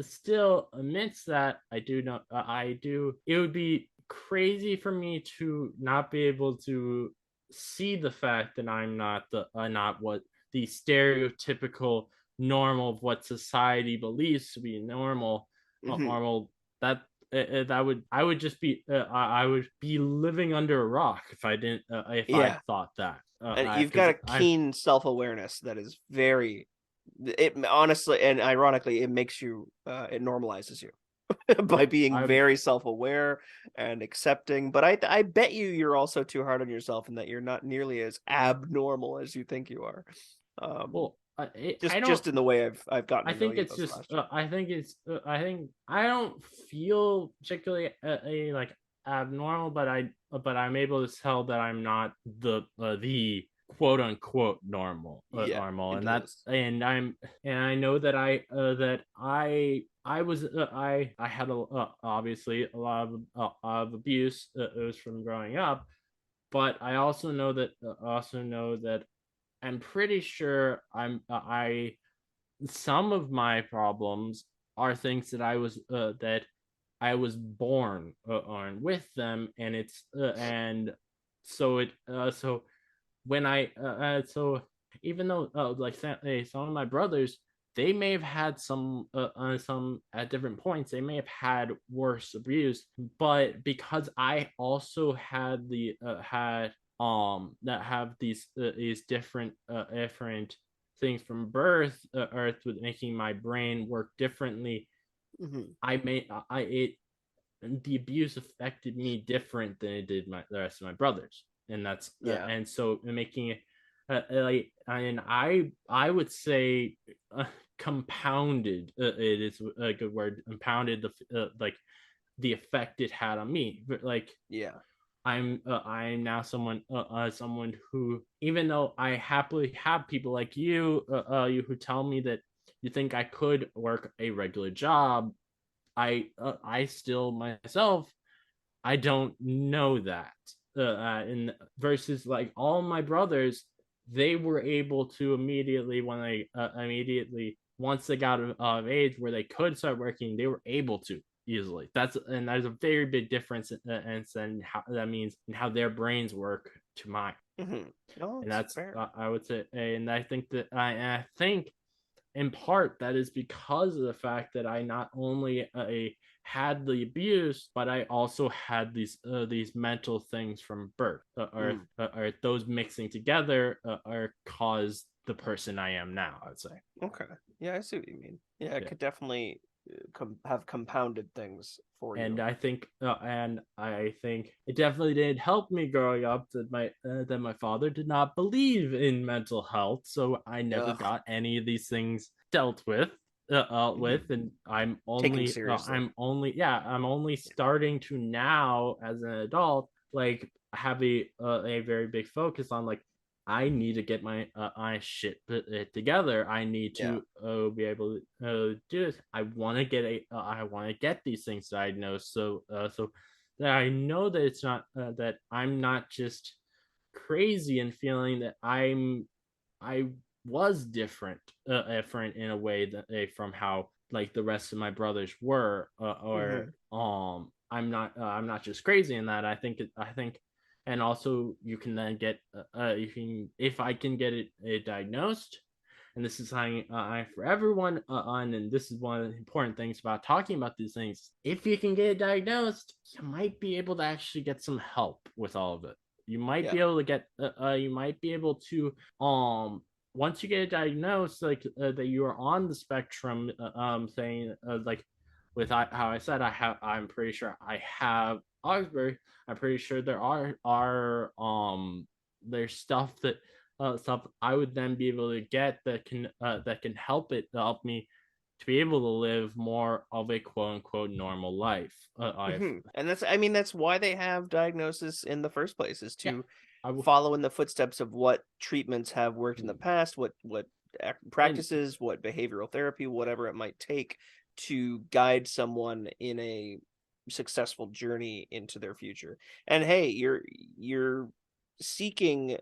A: still, amidst that, I do know I do. It would be crazy for me to not be able to see the fact that I'm not what the stereotypical normal of what society believes to be normal.
B: Hmm.
A: Normal that that would I would just be I would be living under a rock if I didn't if I
B: Yeah,
A: thought that
B: and you've got
A: because
B: a
A: I'm
B: keen self-awareness that is very, it honestly and ironically, it makes you it normalizes you by
A: yeah
B: being
A: I'm
B: very self-aware and accepting. But I bet you're also too hard on yourself and that you're not nearly as abnormal as you think you are. Um,
A: well I, I don't
B: just in the way I've gotten
A: I
B: to know
A: think
B: you
A: it's
B: this
A: just
B: last year.
A: I think I don't feel particularly like abnormal, but I'm able to tell that I'm not the quote unquote
B: Yeah,
A: normal,
B: into this.
A: and I know that I was I had obviously a lot of abuse. It was from growing up, but I also know that I'm pretty sure I some of my problems are things that I was born on with them, and it's and so it so when I so even though some of my brothers, they may have had some at different points they may have had worse abuse, but because I also had the had that have these different things from birth, earth with making my brain work differently.
B: Hmm.
A: I may I it The abuse affected me different than it did the rest of my brothers, and
B: Yeah.
A: and so making it like and I would say compounded it is a good word, compounded the effect it had on me. But like
B: Yeah.
A: I'm now someone who, even though I happily have people like you who tell me that you think I could work a regular job, I still myself I don't know that. And versus like all my brothers, they were able to immediately when they immediately once they got of age where they could start working, they were able to easily. There's a very big difference in how that means and how their brains work to mine.
B: Hmm. No,
A: And
B: it's
A: that's
B: fair.
A: I would say, and I think in part that is because of the fact that I not only had the abuse, but I also had these mental things from birth, or those mixing together are caused the person I am now, I'd say.
B: Okay. Yeah, I see what you mean. Yeah, it
A: Yeah.
B: could definitely have compounded things for
A: And
B: you.
A: I think it definitely did help me growing up that my father did not believe in mental health, so I never
B: Ugh.
A: got any of these things dealt with,
B: Mhm.
A: and
B: Taken seriously.
A: I'm only starting to now as an adult like have a very big focus on like I need to get my shit together. I need
B: Yeah.
A: to be able to do this. I want to get these things diagnosed, so that I know that it's not that I'm not just crazy and feeling that I was different in a way that from how like the rest of my brothers were, or
B: Hmm.
A: I'm not just crazy in that. I think, and also you can then get you can if I can get it diagnosed, and this is something I for everyone on, and this is one of the important things about talking about these things. If you can get it diagnosed, you might be able to actually get some help with all of it. You might
B: Yeah.
A: be able to get you might be able to once you get it diagnosed like that you are on the spectrum, saying like with how I said I'm pretty sure I have Augsburg. I'm pretty sure there's stuff I would then be able to get that can help me to be able to live more of a quote unquote normal life. I've
B: And I mean, that's why they have diagnosis in the first place, is
A: Yeah,
B: to
A: I will.
B: follow in the footsteps of what treatments have worked in the
A: Mm.
B: past, what
A: And
B: practices, what behavioral therapy, whatever it might take to guide someone in a successful journey into their future. And hey, you're seeking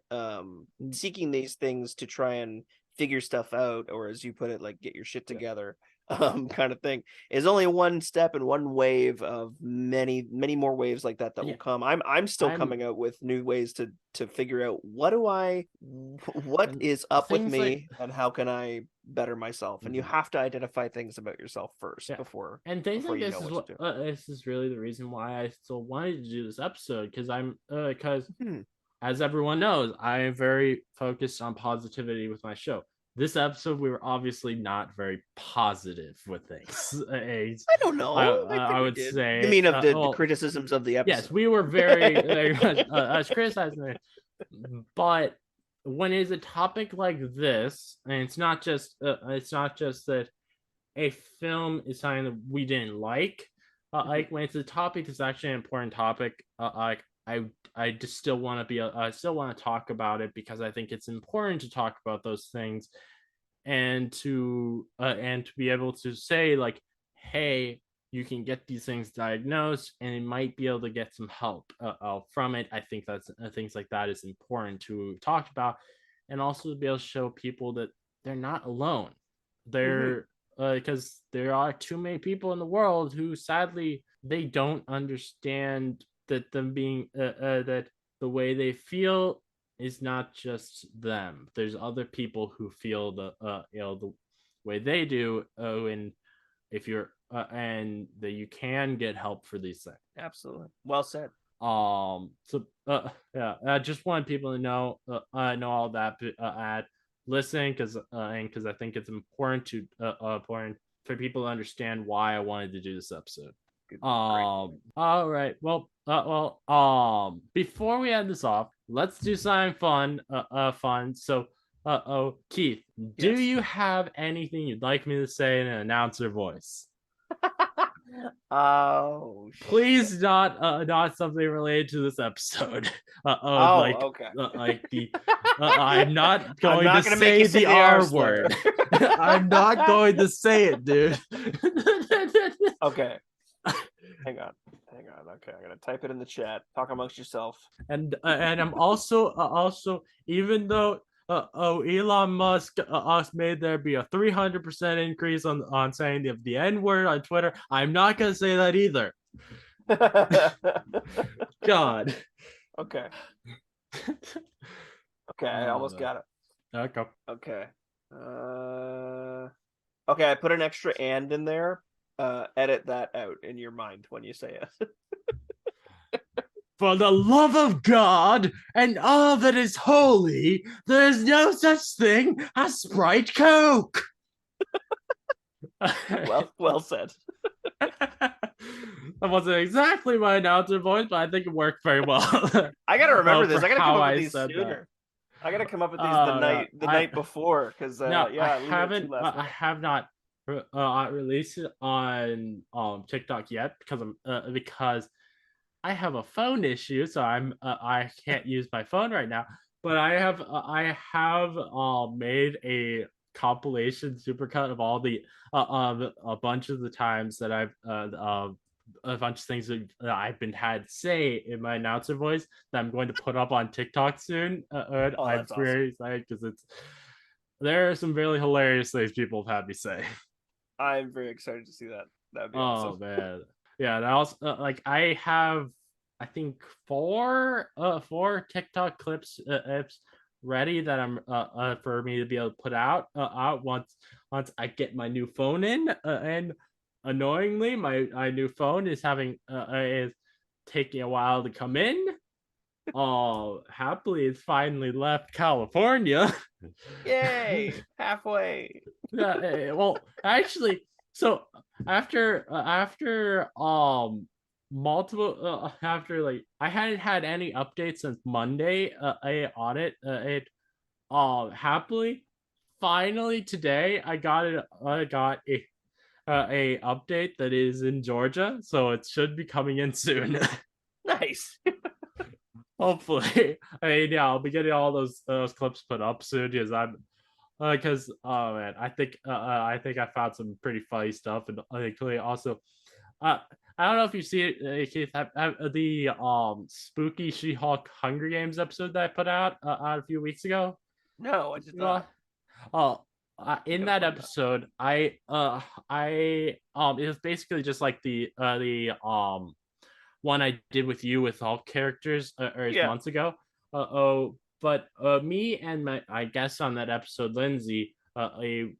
B: these things to try and figure stuff out, or as you put it, like get your shit
A: yeah,
B: together, kind of thing, is only one step and one wave of many many more waves like that that will
A: yeah,
B: come. I'm still
A: I'm
B: coming out with new ways to figure out what
A: and
B: is up with
A: things like
B: me and how can I better myself. And you
A: mhm.
B: have to identify things about yourself first
A: Yeah,
B: before
A: and things
B: before
A: like
B: you know
A: this is
B: what to
A: what
B: do.
A: this is really the reason why I still wanted to do this episode because
B: Hmm.
A: as everyone knows, I am very focused on positivity with my show. This episode, we were obviously not very positive with things.
B: I don't know. I
A: I
B: think we
A: would
B: did. You
A: say,
B: mean of the
A: well,
B: criticisms of the
A: yes,
B: episode?
A: we were very much as criticizing it, but when it's a topic like this, and it's not just that a film is something that we didn't like when it's a topic that's actually an important topic, like I just still want to I still want to talk about it because I think it's important to talk about those things and to be able to say like, hey, you can get these things diagnosed and it might be able to get some help from it. I think that's things like that is important to talk about, and also to be able to show people that they're not alone.
B: Hmm.
A: They're because there are too many people in the world who sadly they don't understand that them being that the way they feel is not just them. There's other people who feel the way they do. Oh, and if you're and that you can get help for these things.
B: Absolutely. Well said.
A: So yeah, I just want people to know all that at listen because I think it's important important for people to understand why I wanted to do this episode.
B: Good. Great point.
A: All right. Before we end this off, let's do something fun. So, Keith, do
B: Yes.
A: you have anything you'd like me to say in an announcer voice?
B: Oh shit.
A: Please not something related to this episode.
B: Oh, okay.
A: Like the I'm not
B: I'm
A: going to
B: not gonna make you
A: say
B: say
A: the
B: the R
A: R
B: slur.
A: word. I'm not going to say it, dude.
B: Okay. Hang on. Hang on. Okay, I'm gonna type it in the chat. Talk amongst yourself.
A: And I'm also even though Elon Musk made there be a 300% increase on saying the N word on Twitter. I'm not gonna say that either. God.
B: Okay. Okay, I
A: Oh,
B: almost got it.
A: okay.
B: Okay. Okay, I put an extra and in there edit that out in your mind when you say it.
A: For the love of God and all that is holy, there is no such thing as Sprite Coke.
B: Well said.
A: That wasn't exactly my announcer voice, but I think it worked very well.
B: I gotta remember
A: For
B: this. I gotta come
A: how
B: up with
A: I
B: these
A: said that.
B: sooner. I gotta come up with these
A: Yeah,
B: the night before, because
A: no,
B: yeah, leaving it too last
A: I
B: minute.
A: have not released it on TikTok yet because I have a phone issue, so I can't use my phone right now. But I have made a compilation supercut of all the of a bunch of the times that I've a bunch of things that I've been had say in my announcer voice that I'm going to put up on TikTok soon.
B: Oh,
A: I'm
B: that's awesome.
A: very excited because it's there are some really hilarious things people have had me say.
B: I'm very excited to see that. That would be awesome.
A: Oh man, yeah. And I also like I have I think four TikTok clips ready that I'm for me to be able to put out once I get my new phone in and annoyingly my new phone is taking a while to come in. Oh, happily it's finally left California.
B: Yay! Halfway.
A: Yeah, well, actually, so after multiple after like I hadn't had any updates since Monday on it happily finally today I got a update that is in Georgia, so it should be coming in soon.
B: Nice.
A: Hopefully. I mean, yeah, I'll be getting all those clips put up soon because oh man, I think I found some pretty funny stuff, and I think also, uh, I don't know if you see it, Keith, the spooky She-Hulk Hunger Games episode that I put out a few weeks ago.
B: No, I did
A: You know,
B: not.
A: oh,
B: I
A: in
B: gotta
A: that
B: find that.
A: episode, I it was basically just like the one I did with you with all characters or
B: Yeah.
A: months ago. But me and my I guess on that episode, Lindsay, a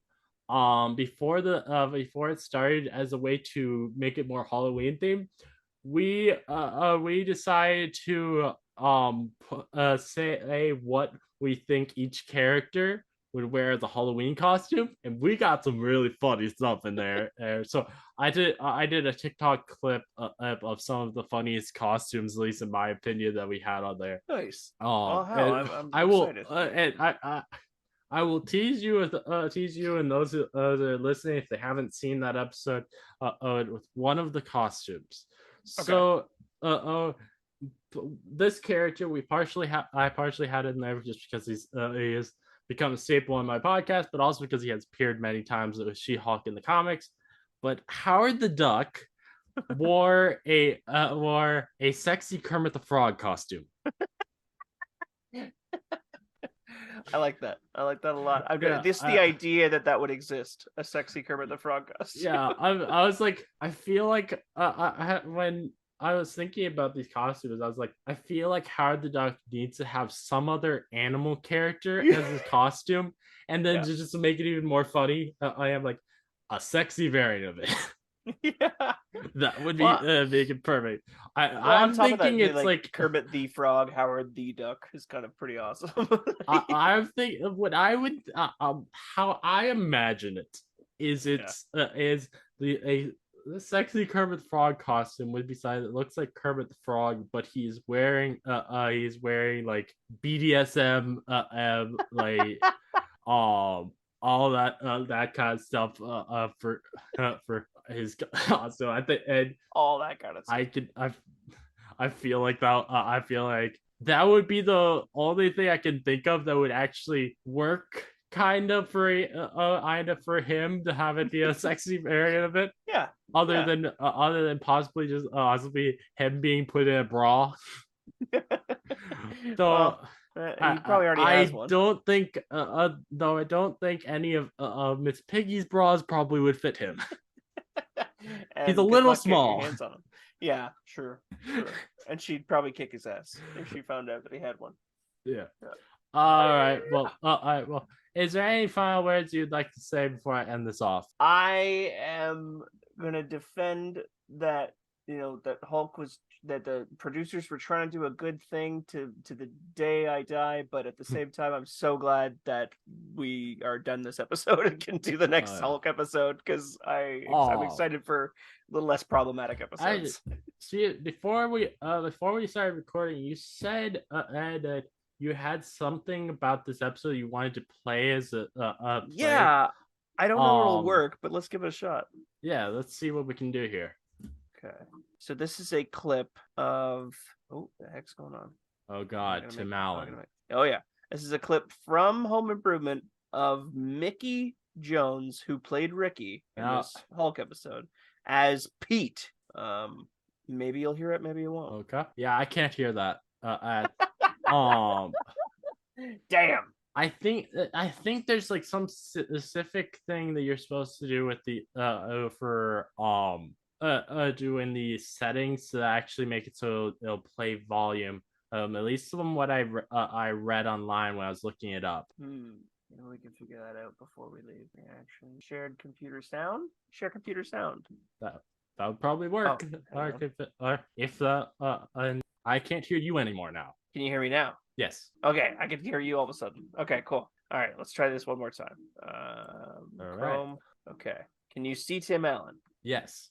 A: before it started as a way to make it more Halloween themed, we decided to say what we think each character would wear as a Halloween costume, and we got some really funny stuff in there. So I did a TikTok clip of some of the funniest costumes, at least in my opinion, that we had on there.
B: Nice. Oh hell,
A: And
B: I'm
A: I will
B: excited.
A: and I will tease you and those that are listening if they haven't seen that episode with one of the costumes.
B: Okay.
A: So this character I partially had in there just because he has become a staple in my podcast, but also because he has appeared many times with She-Hulk in the comics. But Howard the Duck wore a sexy Kermit the Frog costume.
B: I like that. I like that a lot.
A: Yeah,
B: This the idea that that would exist, a sexy Kermit the Frog costume.
A: yeah. I was like, I feel like when I was thinking about these costumes, I was like, I feel like Howard the Duck needs to have some other animal character as his costume, and then
B: Yeah.
A: just to make it even more funny, I have like a sexy variant of it.
B: Yeah.
A: That would be
B: Well,
A: make it perfect.
B: well, on
A: I'm
B: top of that,
A: thinking
B: the
A: it's
B: like
A: like
B: Kermit the Frog, Howard the Duck is kind of pretty awesome.
A: I'm thinking what I would how I imagine it is
B: Yeah.
A: is the sexy Kermit the Frog costume would be something that looks like Kermit the Frog, but he's wearing like BDSM like all that kind of stuff for his costume. I think and
B: All that kind of
A: I
B: stuff.
A: could I feel like that I feel like that would be the only thing I can think of that would actually work kind of for him to have it be a sexy variant of it
B: Yeah. Yeah.
A: other than possibly just possibly him being put in a bra. So
B: Well, he probably already has
A: I
B: one.
A: don't think though I don't think any of Miss Piggy's bras probably would fit him. He's a
B: And good
A: little
B: luck getting your
A: small.
B: hands on him. Yeah, sure, sure. And she'd probably kick his ass if she found out that he had one.
A: Yeah.
B: Yeah.
A: All right. All right. Well, is there any final words you'd like to say before I end this off?
B: I am gonna defend that, that that the producers were trying to do a good thing to the day I die, but at the same time, I'm so glad that we are done this episode and can do the next
A: Yeah.
B: Hulk episode, because I'm
A: Oh,
B: excited for a little less problematic
A: I
B: episodes.
A: see. Before we started recording, you said Ed, that you had something about this episode you wanted to play as a play.
B: Yeah, I don't know if it'll work, but let's give it a shot.
A: Yeah, let's see what we can do here.
B: Okay, so this is a clip of, oh, the heck's going on?
A: Oh God, Tim Allen.
B: Oh yeah, this is a clip from Home Improvement of Mickey Jones, who played Ricky in this Hulk episode, as Pete. Maybe you'll hear it, maybe you won't.
A: Okay. Yeah, I can't hear that. Um,
B: Damn.
A: I think there's like some specific thing that you're supposed to do with the for doing the settings to actually make it so it'll play volume. At least from what I read online when I was looking it up.
B: We can figure that out before we leave. Reaction. Shared computer sound. Share computer sound.
A: That would probably work. Or if I can't hear you anymore now.
B: Can you hear me now?
A: Yes.
B: Okay, I can hear you all of a sudden. Okay, cool. All right, let's try this one more time. Chrome. Right. Okay. Can you see Tim Allen?
A: Yes.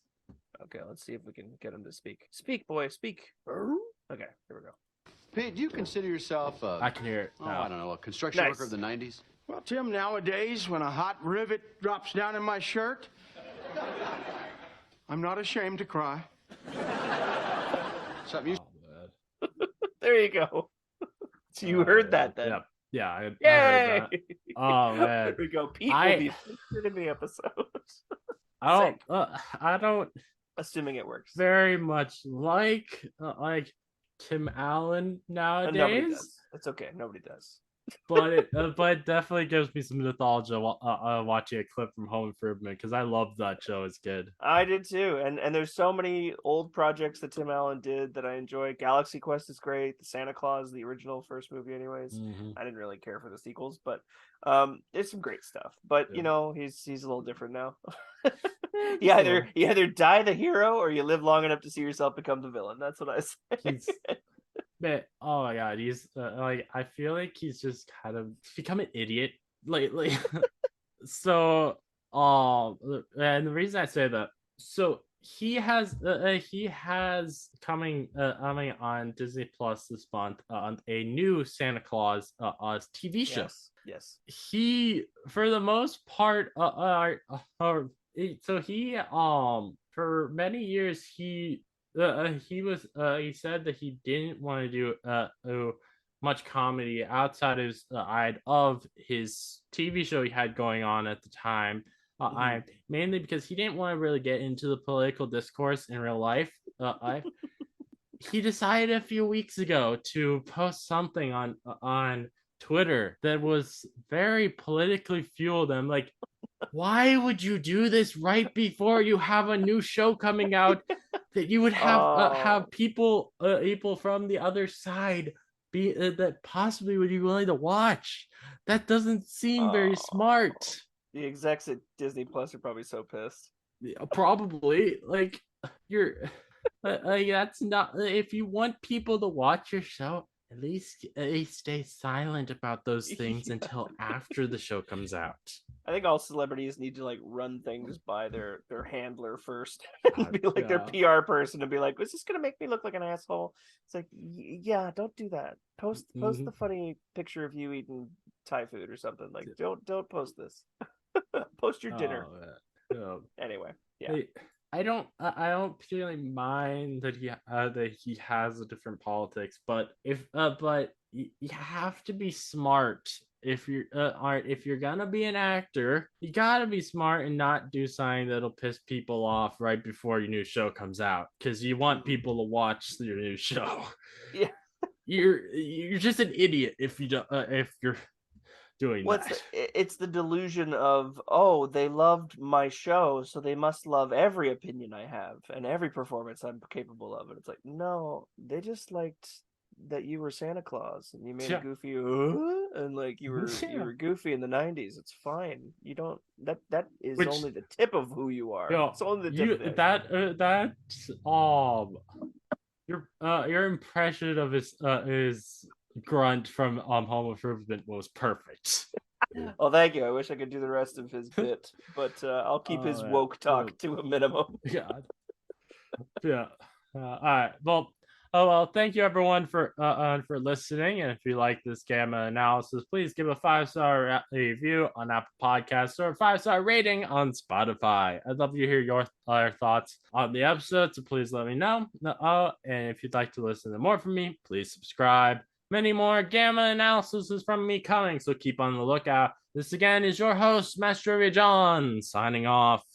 B: Okay, let's see if we can get him to speak. Speak, boy, speak. Okay, here we go.
C: Pete, do you consider yourself
A: I can hear it.
C: I don't know, a construction worker of the 90s?
D: Well, Tim, nowadays, when a hot rivet drops down in my shirt, I'm not ashamed to cry.
C: Something
B: There you go. So you heard that then?
A: Yeah, I heard
B: that.
A: Oh man,
B: there we go. Pete will be featured in the episode.
A: I don't.
B: Assuming it works.
A: Very much like Tim Allen nowadays.
B: Nobody does. It's okay. Nobody does.
A: But it definitely gives me some nostalgia watching a clip from Home Improvement, because I love that show. It's good.
B: I did too, and there's so many old projects that Tim Allen did that I enjoy. Galaxy Quest is great. The Santa Claus, the original first movie, anyways. I didn't really care for the sequels, but there's some great stuff. But he's a little different now. you either die the hero or you live long enough to see yourself become the villain. That's what I say.
A: But oh my God, he's I feel like he's just kind of become an idiot lately. So and the reason I say that, so he has coming on Disney Plus this month on a new Santa Claus TV show.
B: Yes.
A: He, for the most part, so he for many years he said that he didn't want to do much comedy outside of his TV show he had going on at the time. Mainly because he didn't want to really get into the political discourse in real life. He decided a few weeks ago to post something on Twitter that was very politically fueled. I'm like, why would you do this right before you have a new show coming out that you would have people from the other side be that possibly would be willing to watch? That doesn't seem very smart.
B: The execs at Disney Plus are probably so pissed.
A: Yeah, probably. Like, you're that's not, if you want people to watch your show, at least stay silent about those things until after the show comes out.
B: I think all celebrities need to run things by their handler first and be like their PR person and be like, is this gonna make me look like an asshole? It's like, yeah, don't do that. Post the funny picture of you eating Thai food or something. Like, don't post this. Post your dinner. Anyway, yeah.
A: I don't particularly mind that he has a different politics, but but you have to be smart if you're gonna be an actor. You gotta be smart and not do something that'll piss people off right before your new show comes out, because you want people to watch your new show.
B: Yeah,
A: you're just an idiot if you don't if you're doing that.
B: It's the delusion of, they loved my show, so they must love every opinion I have and every performance I'm capable of. And it's like, no, they just liked that you were Santa Claus and you made
A: Yeah.
B: a goofy and like you were goofy in the 90s. It's fine. You don't that is
A: Which-
B: only the tip of who you are.
A: Yo,
B: It's only the tip of the iceberg.
A: that's your impression of his grunt from Home Improvement was perfect.
B: Oh, thank you. I wish I could do the rest of his bit, but I'll keep his woke talk to a minimum.
A: God. Yeah. All right. Well, thank you everyone for listening. And if you like this gamma analysis, please give a 5-star review on Apple Podcasts or a 5-star rating on Spotify. I'd love to hear your thoughts on the episode, so please let me know. And if you'd like to listen to more from me, please subscribe. Many more gamma analyses from me coming, so keep on the lookout. This again is your host, Master John, signing off.